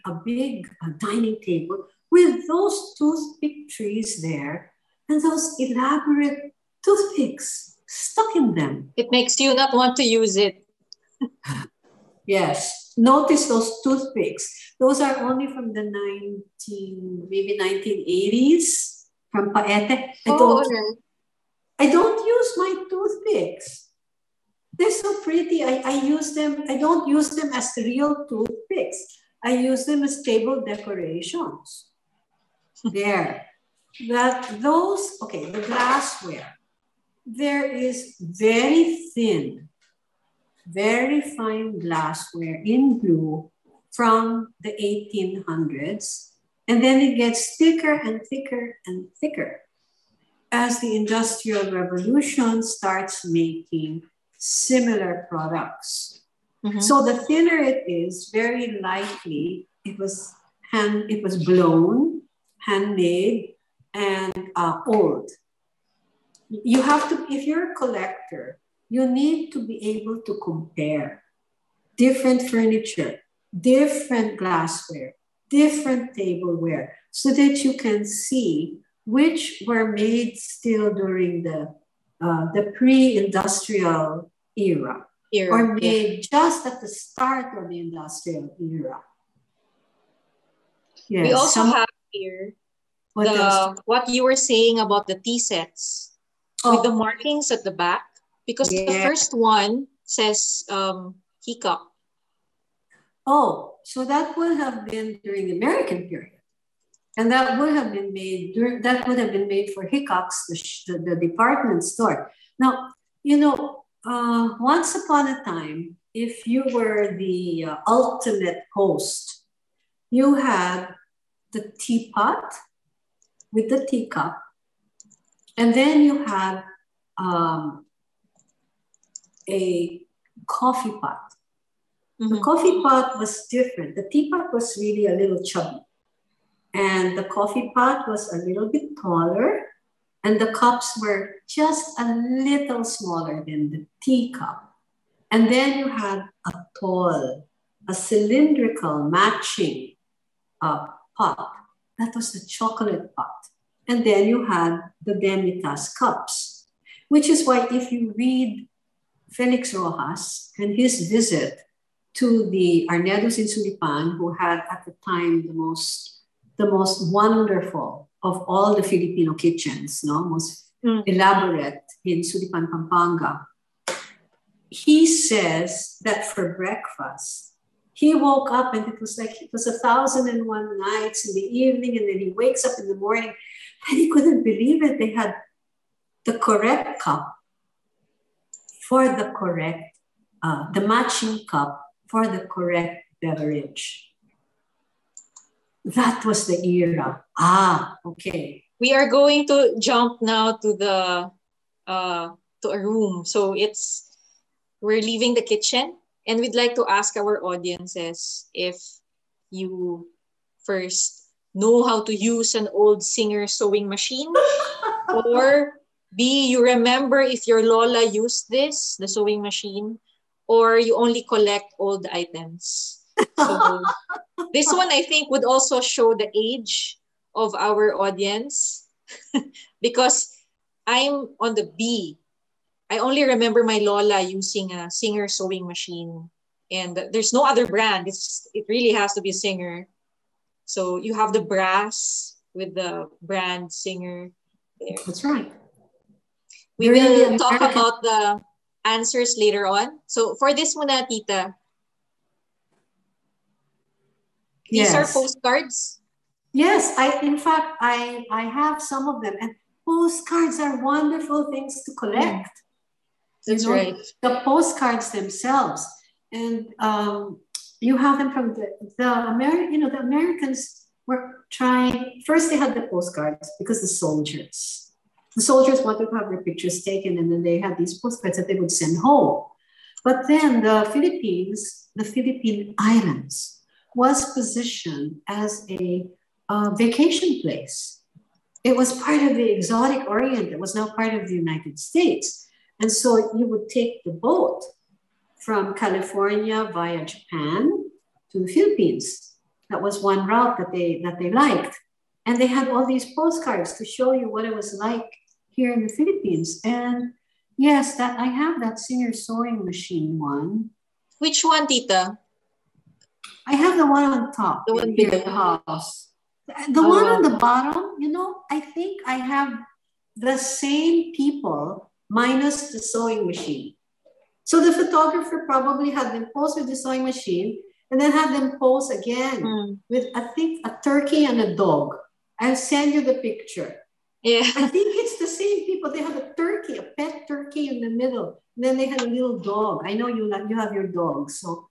dining table with those toothpick trees there and those elaborate toothpicks stuck in them. It makes you not want to use it. Yes. Notice those toothpicks. Those are only from the 1980s, from Paete. I don't use my toothpicks. They're so pretty. I use them. I don't use them as real toothpicks. I use them as table decorations. There. The glassware. There is very thin, very fine glassware in blue from the 1800s. And then it gets thicker and thicker and thicker as the Industrial Revolution starts making similar products. Mm-hmm. So the thinner it is, very likely it was blown, handmade, and old. You have to, if you're a collector, you need to be able to compare different furniture, different glassware, different tableware, so that you can see which were made still during the pre-industrial era or made just at the start of the industrial era. Yes. We also have here what you were saying about the tea sets with the markings at the back, because the first one says Hikak. Oh, so that would have been during the American period. And that would have been made for Hikak's, the department store. Now, once upon a time, if you were the ultimate host, you had the teapot with the teacup, and then you had a coffee pot. Mm-hmm. The coffee pot was different. The teapot was really a little chubby. And the coffee pot was a little bit taller, and the cups were just a little smaller than the teacup. And then you had a tall, a cylindrical matching pot. That was the chocolate pot. And then you had the demi-tasse cups, which is why if you read Felix Rojas and his visit to the Arnedos in Sulipan, who had at the time the most wonderful of all the Filipino kitchens, most elaborate in Sulipan, Pampanga. He says that for breakfast, he woke up and it was 1,001 nights in the evening, and then he wakes up in the morning and he couldn't believe it. They had the correct cup for the correct, the matching cup for the correct beverage. That was the era. Okay. We are going to jump now to the to a room. So we're leaving the kitchen, and we'd like to ask our audiences if you first know how to use an old Singer sewing machine, or B, you remember if your Lola used this, the sewing machine, or you only collect old items. So this one, I think, would also show the age of our audience because I'm on the B. I only remember my Lola using a Singer sewing machine, and there's no other brand. It really has to be Singer. So you have the brass with the brand Singer there. That's right. We will talk about the answers later on. So for this muna, Tita, these are postcards? Yes, in fact, I have some of them. And postcards are wonderful things to collect. That's right. The postcards themselves. And you have them from the Americans were trying, first they had the postcards because the soldiers wanted to have their pictures taken, and then they had these postcards that they would send home. But then the Philippine Islands was positioned as a vacation place. It was part of the exotic Orient. It was now part of the United States. And so you would take the boat from California via Japan to the Philippines. That was one route that they liked. And they had all these postcards to show you what it was like here in the Philippines. And yes, I have that Singer sewing machine one. Which one, Tita? I have the one on top, the one here in the house. The one on the bottom, I think I have the same people minus the sewing machine. So the photographer probably had them pose with the sewing machine and then had them pose again with, I think, a turkey and a dog. I'll send you the picture. Yeah. I think it's the same people. They have a turkey, a pet turkey in the middle. And then they had a little dog. I know you have your dog. So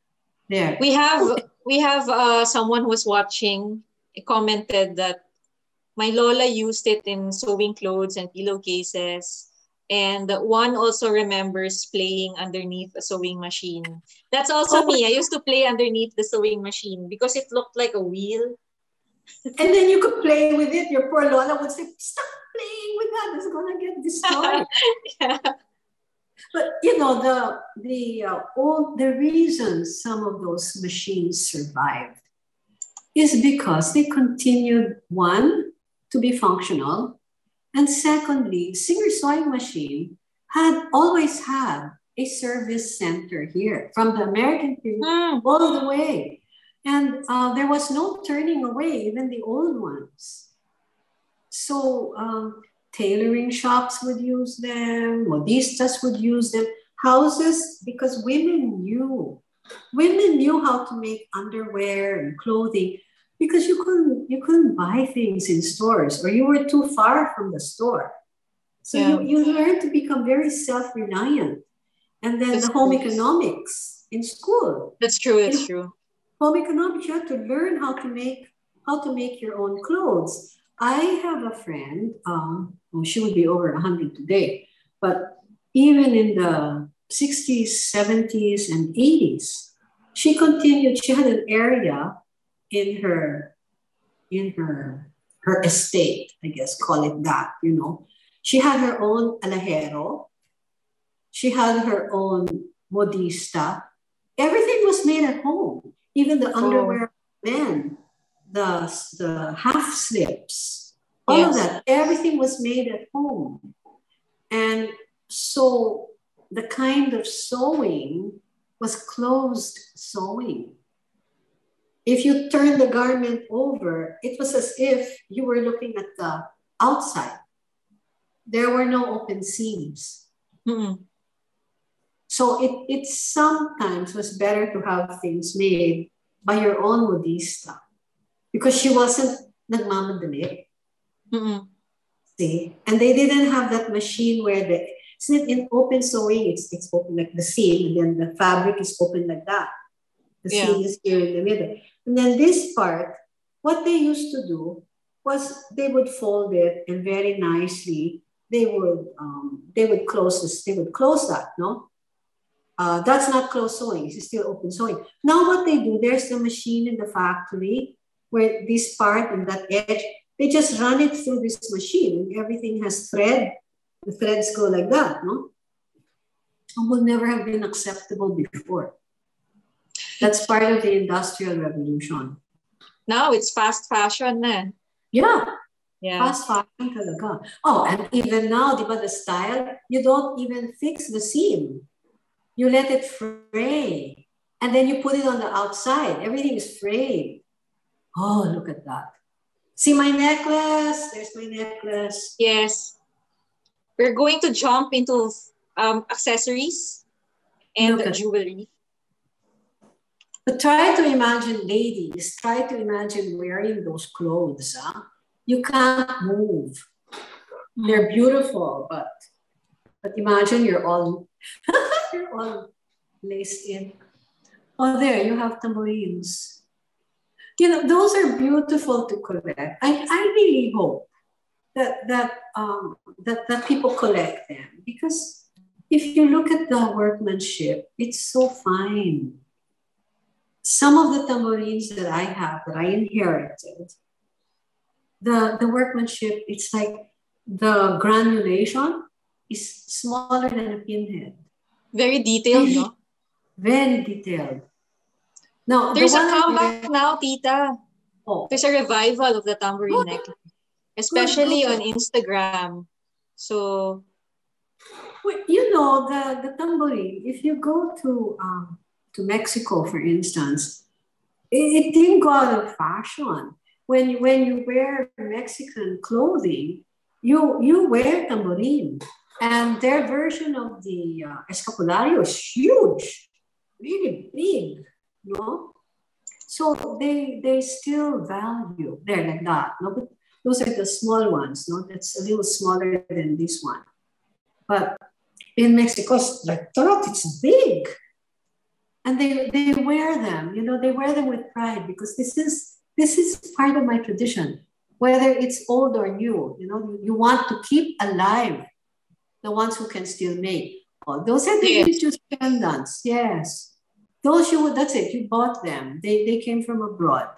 there. We have someone who was watching commented that my Lola used it in sewing clothes and pillowcases. And one also remembers playing underneath a sewing machine. That's also me. I used to play underneath the sewing machine because it looked like a wheel. And then you could play with it. Your poor Lola would say, stop playing with that. It's going to get destroyed. Yeah. But, the reasons some of those machines survived is because they continued, one, to be functional. And secondly, Singer sewing machine always had a service center here from the American period all the way. And there was no turning away, even the old ones. So tailoring shops would use them, modistas would use them, houses, because women knew how to make underwear and clothing, because you couldn't buy things in stores, or you were too far from the store. So you learned to become very self-reliant. And then the home economics in school. That's true. That's true. Home economics, you have to learn how to make your own clothes. I have a friend, she would be over 100 today, but even in the 60s, 70s, and 80s, she continued. She had an area in her estate, I guess, call it that, She had her own alajero. She had her own modista. Everything was made at home. Even the underwear of men, the half slips, all of that, everything was made at home. And so the kind of sewing was closed sewing. If you turn the garment over, it was as if you were looking at the outside. there were no open seams. Mm-mm. So it sometimes was better to have things made by your own modista because she wasn't nagmamadali. Mm-mm. See? And they didn't have that machine where it's not in open sewing, it's open like the seam, and then the fabric is open like that. The seam is here in the middle. And then this part, what they used to do was they would fold it and very nicely they would close this, they would close that, no? That's not closed sewing, it's still open sewing. Now what they do, there's the machine in the factory where this part and that edge, they just run it through this machine and everything has thread. The threads go like that, no? It would never have been acceptable before. That's part of the Industrial Revolution. Now it's fast fashion na. Yeah. Yeah. Fast fashion talaga. Oh, and even now, di ba, the style, you don't even fix the seam. You let it fray. And then you put it on the outside. Everything is frayed. Oh, look at that. See my necklace? There's my necklace. Yes. We're going to jump into accessories and jewelry. But try to imagine, ladies, try to imagine wearing those clothes. Huh? You can't move. They're beautiful, but imagine you're all you're all laced in. Oh, there you have tambourines. You know, those are beautiful to collect. I really hope that people collect them because if you look at the workmanship, it's so fine. Some of the tambourines that I have, that I inherited, the workmanship, it's like the granulation is smaller than a pinhead. Very detailed, no? Very detailed. Now, there's a comeback now, Tita. Oh. There's a revival of the tambourine necklace, especially on Instagram. So, you know, the tambourine, if you go to Mexico, for instance, it didn't go out of fashion. When you wear Mexican clothing, you wear tambourine. And their version of the escapulario is huge, really big, no? So they still value, they're like that, no? But those are the small ones, no? That's a little smaller than this one. But in Mexico, it's like that, it's big. And they wear them, you know, they wear them with pride because this is part of my tradition. Whether it's old or new, you know, you want to keep alive the ones who can still make. Oh, those are the religious pendants, yes. Those that's it, you bought them. They came from abroad.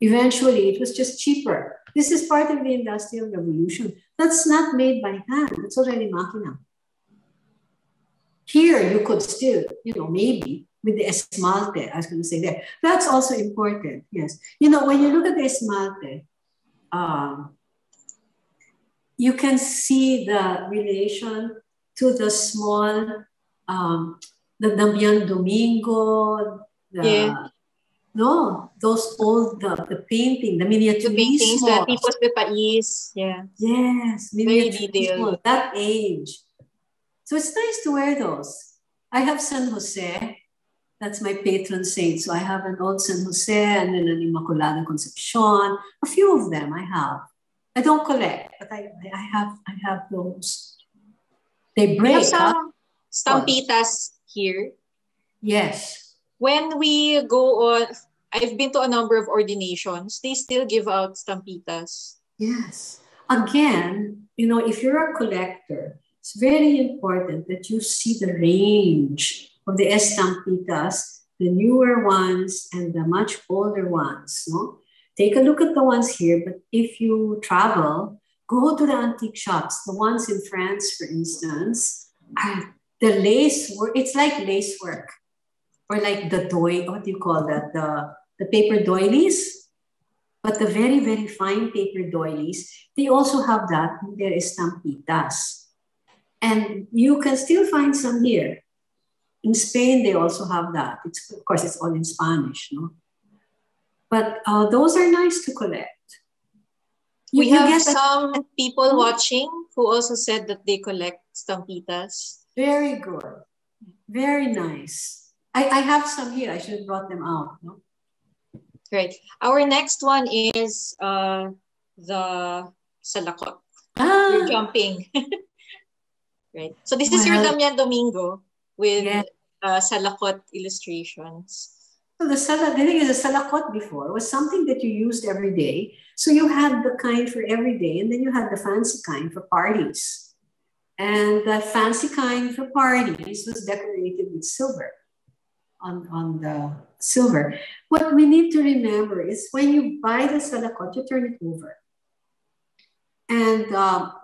Eventually, it was just cheaper. This is part of the Industrial Revolution. That's not made by hand, it's already machina. Here, you could still, you know, maybe with the esmalte, I was going to say there. That's also important, yes. You know, when you look at the esmalte, you can see the relation to the small, the Damian Domingo, no, those old, the painting, the miniaturismo. The paintings, the tipos de país, yeah. Yes, very detailed. That age. So it's nice to wear those. I have San Jose. That's my patron saint. So I have an old San Jose and then an Immaculada Concepcion. A few of them I have. I don't collect, but I have those. They break. You have some stampitas here. Yes. When we go on, I've been to a number of ordinations. They still give out stampitas. Yes. Again, you know, if you're a collector, it's very important that you see the range of the estampitas, the newer ones and the much older ones. No? Take a look at the ones here, but if you travel, go to the antique shops. The ones in France, for instance, the lace work, it's like lace work. Or like the what do you call that? The paper doilies. But the very, very fine paper doilies, they also have that in their estampitas. And you can still find some here. In Spain, they also have that. Of course, it's all in Spanish, no? But those are nice to collect. We you have get some people watching who also said that they collect stampitas. Very good. Very nice. I have some here. I should have brought them out. No? Right. Our next one is the salakot. You're jumping. Right. So this is your Damian Domingo with salakot illustrations. So the thing is, the salakot before was something that you used every day. So you had the kind for every day, and then you had the fancy kind for parties. And the fancy kind for parties was decorated with silver on the silver. What we need to remember is when you buy the salakot, you turn it over. And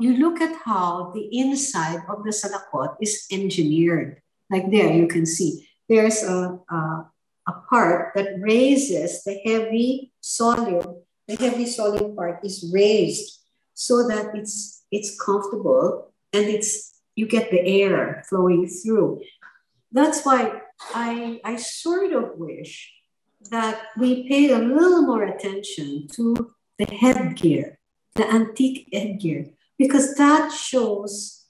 you look at how the inside of the salakot is engineered. Like there, you can see there's a part that raises the heavy solid. The heavy solid part is raised so that it's comfortable and you get the air flowing through. That's why I sort of wish that we paid a little more attention to the headgear, the antique headgear, because that shows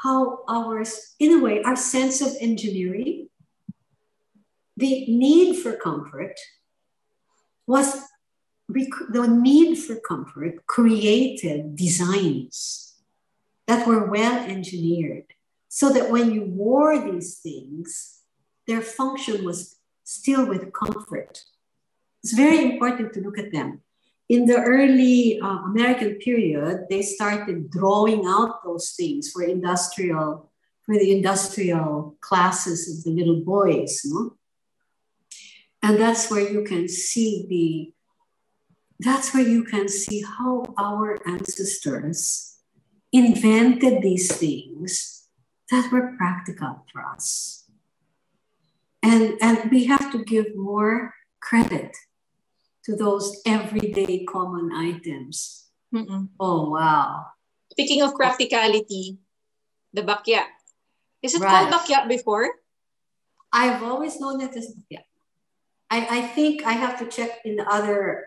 how in a way, our sense of engineering, the need for comfort created designs that were well engineered so that when you wore these things, their function was still with comfort. It's very important to look at them. In the early American period, they started drawing out those things for the industrial classes of the little boys, no? And that's where you can see how our ancestors invented these things that were practical for us. And we have to give more credit to those everyday common items. Oh, wow. Speaking of practicality, the bakya. Is it called bakya before? I've always known it as bakya. I think I have to check in other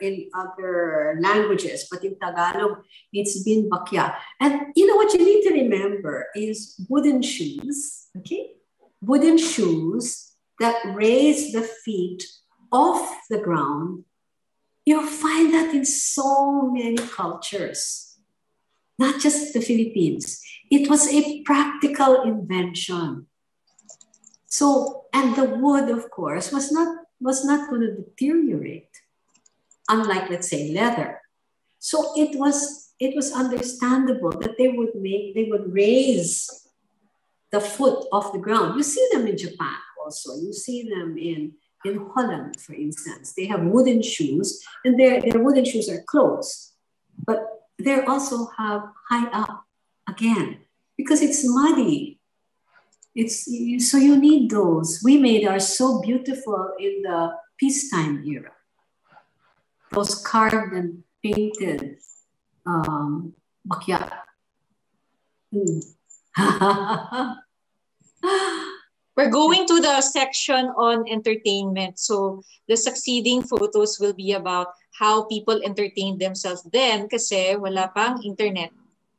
languages, but in Tagalog, it's been bakya. And you know what you need to remember is wooden shoes, okay? Wooden shoes that raise the feet off the ground. You'll find that in so many cultures, not just the Philippines. It was a practical invention. So, and the wood, of course, was not going to deteriorate, unlike, let's say, leather. So it was understandable that they would raise the foot off the ground. You see them in Japan also. You see them in Holland, for instance. They have wooden shoes, and their wooden shoes are closed, but they also have high up again because it's muddy. So you need those. We made ours so beautiful in the peacetime era. Those carved and painted bakya. We're going to the section on entertainment. So the succeeding photos will be about how people entertain themselves then kasi wala pang internet,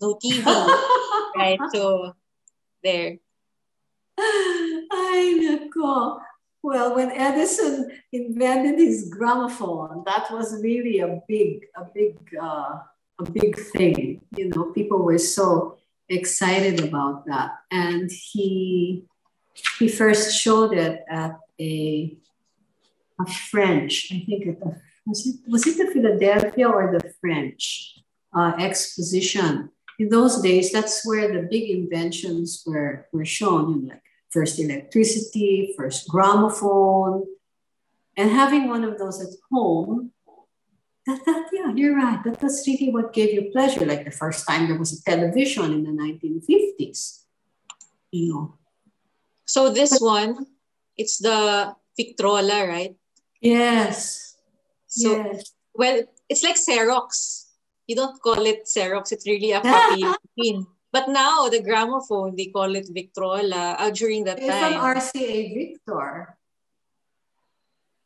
no TV, right? So there. Ay, nako. Well, when Edison invented his gramophone, that was really a big thing. You know, people were so excited about that, and he first showed it at a French, I think was it the Philadelphia or the French exposition. In those days, that's where the big inventions were shown, you know, like first electricity, first gramophone, and having one of those at home. Yeah, you're right. That's really what gave you pleasure. Like the first time there was a television in the 1950s, you know. So this one, it's the Victrola, right? Yes. So, yes. Well, it's like Xerox. You don't call it Xerox. It's really a copy machine. But now, the gramophone, they call it Victrola during that It's time. from RCA Victor.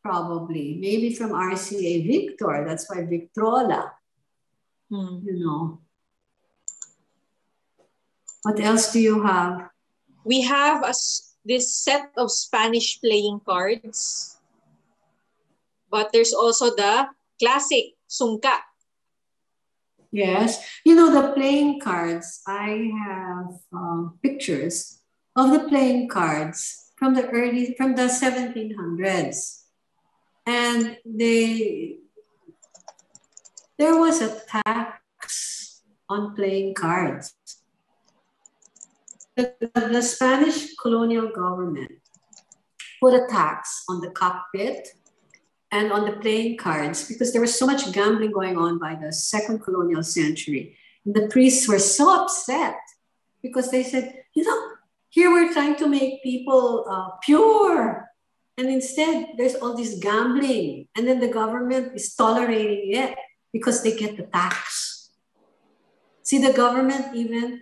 Probably. Maybe from RCA Victor. That's why Victrola. you know. What else do you have? We have this set of Spanish playing cards, but there's also the classic sungka. Yes, you know the playing cards. I have pictures of the playing cards from the 1700s, and there was a tax on playing cards. The Spanish colonial government put a tax on the cockpit and on the playing cards because there was so much gambling going on by the second colonial century. And the priests were so upset because they said, you know, here we're trying to make people pure. And instead, there's all this gambling. And then the government is tolerating it because they get the tax. See, the government even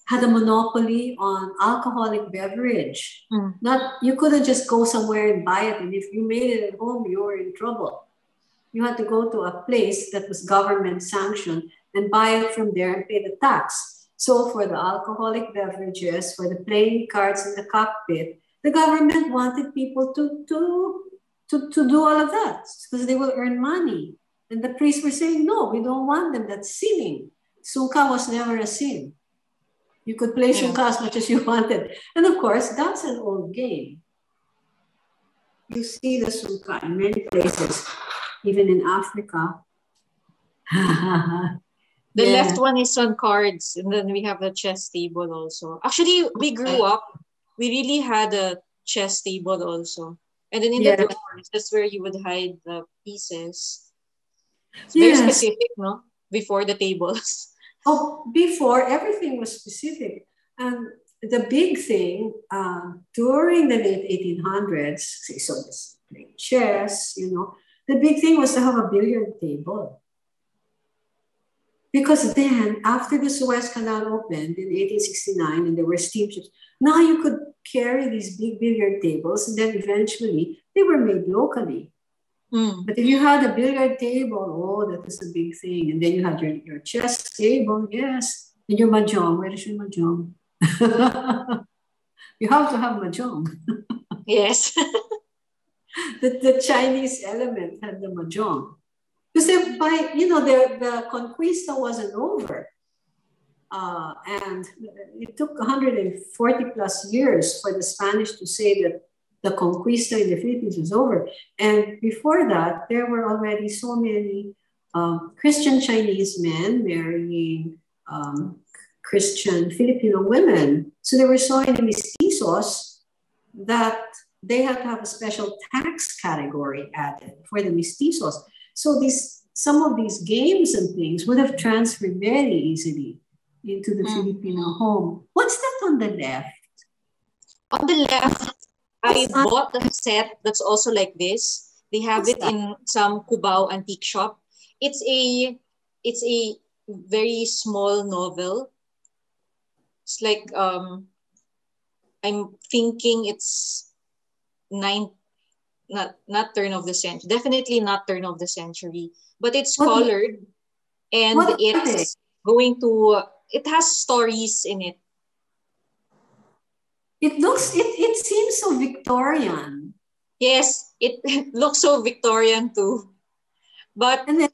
had a monopoly on alcoholic beverage. You couldn't just go somewhere and buy it, and if you made it at home, you were in trouble. You had to go to a place that was government sanctioned and buy it from there and pay the tax. So for the alcoholic beverages, for the playing cards in the cockpit, the government wanted people to do all of that because they will earn money. And the priests were saying, no, we don't want them. That's sinning. Sungka was never a sin. You could play sungka as much as you wanted. And of course, that's an old game. You see the sungka in many places, even in Africa. The left one is on cards, and then we have the chess table also. Actually, we grew up, we really had a chess table also. And then in the drawers, that's where you would hide the pieces. It's very specific, no? Before the tables. Oh, before everything was specific. And the big thing during the late 1800s, so this playing chess, you know, the big thing was to have a billiard table. Because then, after the Suez Canal opened in 1869 and there were steamships, now you could carry these big billiard tables, and then eventually they were made locally. But if you had a billiard table, oh, that was a big thing. And then you had your chess table, yes. And your mahjong, where is your mahjong? You have to have mahjong. Yes. The Chinese element had the mahjong. Because by, you know, the conquista wasn't over. And it took 140 plus years for the Spanish to say that the conquista in the Philippines was over. And before that, there were already so many Christian Chinese men marrying Christian Filipino women. So there were so many mestizos that they had to have a special tax category added for the mestizos. So some of these games and things would have transferred very easily into the Filipino home. What's that on the left? On the left, I bought the set that's also like this. They have it in some Cubao antique shop. It's a very small novel. It's like I'm thinking it's not turn of the century. Definitely not turn of the century. But it's colored and it's going to, it has stories in it. It seems so Victorian. Yes, it looks so Victorian too. But the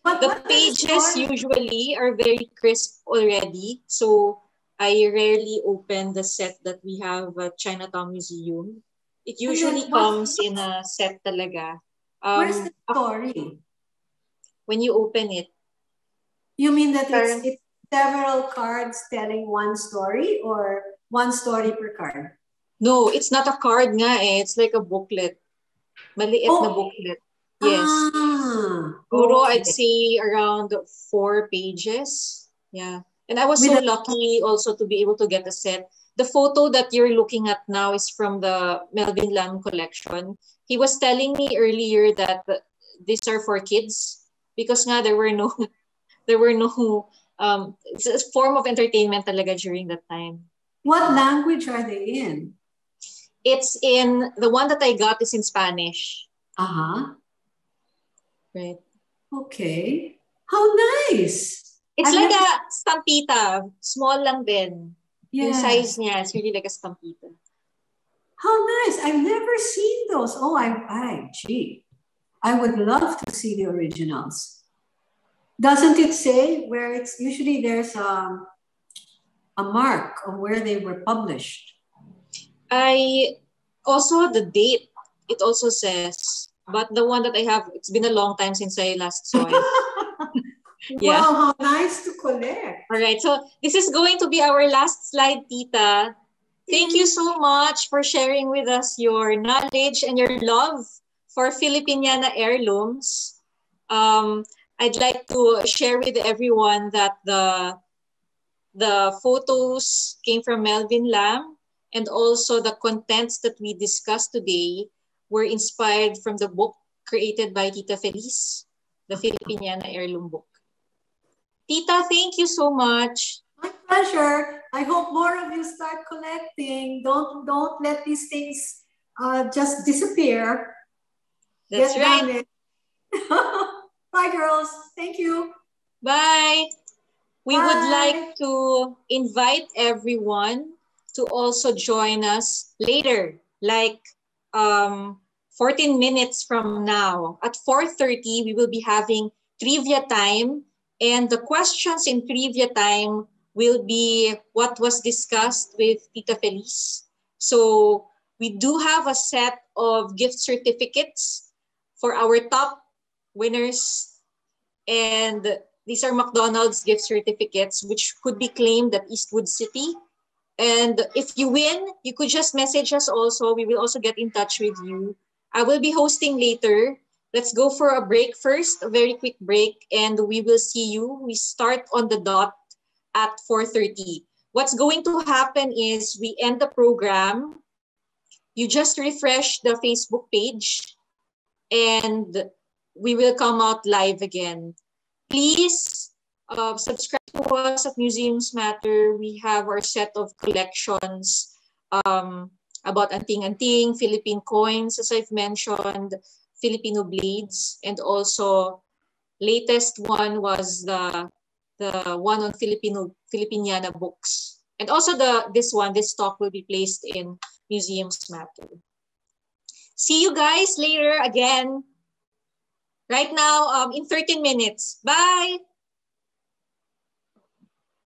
pages usually are very crisp already. So I rarely open the set that we have at Chinatown Museum. It usually comes in a set talaga. Where's the story? When you open it. You mean that it's several cards telling one story or one story per card? No, it's not a card nga eh. It's like a booklet. Maliit na booklet. Yes. Puro, I'd say around 4 pages. Yeah. And I was so lucky also to be able to get a set. The photo that you're looking at now is from the Melvin Lam collection. He was telling me earlier that these are for kids because nga there were no it's a form of entertainment talaga during that time. What language are they in? It's in, the one that I got is in Spanish. Uh-huh. Right. Okay. How nice! It's I've like never- a stampita. Small lang din. Yung Yeah. size niya, it's really like a stampita. How nice! I've never seen those. Oh, gee, I would love to see the originals. Doesn't it say where it's usually there's a mark of where they were published? I also the date. It also says, but the one that I have, it's been a long time since I last saw it. Yeah. Wow, how nice to collect. All right, so this is going to be our last slide, Tita. Thank you so much for sharing with us your knowledge and your love for Filipiniana Heirlooms. I'd like to share with everyone that the photos came from Melvin Lam, and also the contents that we discussed today were inspired from the book created by Tita Felice, the Filipiniana Heirloom book. Tita, thank you so much. My pleasure. I hope more of you start collecting. Don't let these things just disappear. That's Get right. done it. Bye, girls. Thank you. Bye. We would Bye. like to invite everyone to also join us later, like 14 minutes from now. At 4:30, we will be having trivia time. And the questions in trivia time will be what was discussed with Tita Felice. So we do have a set of gift certificates for our top winners. And these are McDonald's gift certificates, which could be claimed at Eastwood City. And if you win, you could just message us also. We will also get in touch with you. I will be hosting later. Let's go for a break first, a very quick break, and we will see you. We start on the dot at 4:30. What's going to happen is we end the program. You just refresh the Facebook page, and we will come out live again. Please subscribe to us at Museums Matter. We have our set of collections about anting-anting, Philippine coins, as I've mentioned, Filipino blades, and also latest one was the one on Filipiniana books. And also this stock will be placed in Museums Matter. See you guys later again. Right now, in 13 minutes. Bye!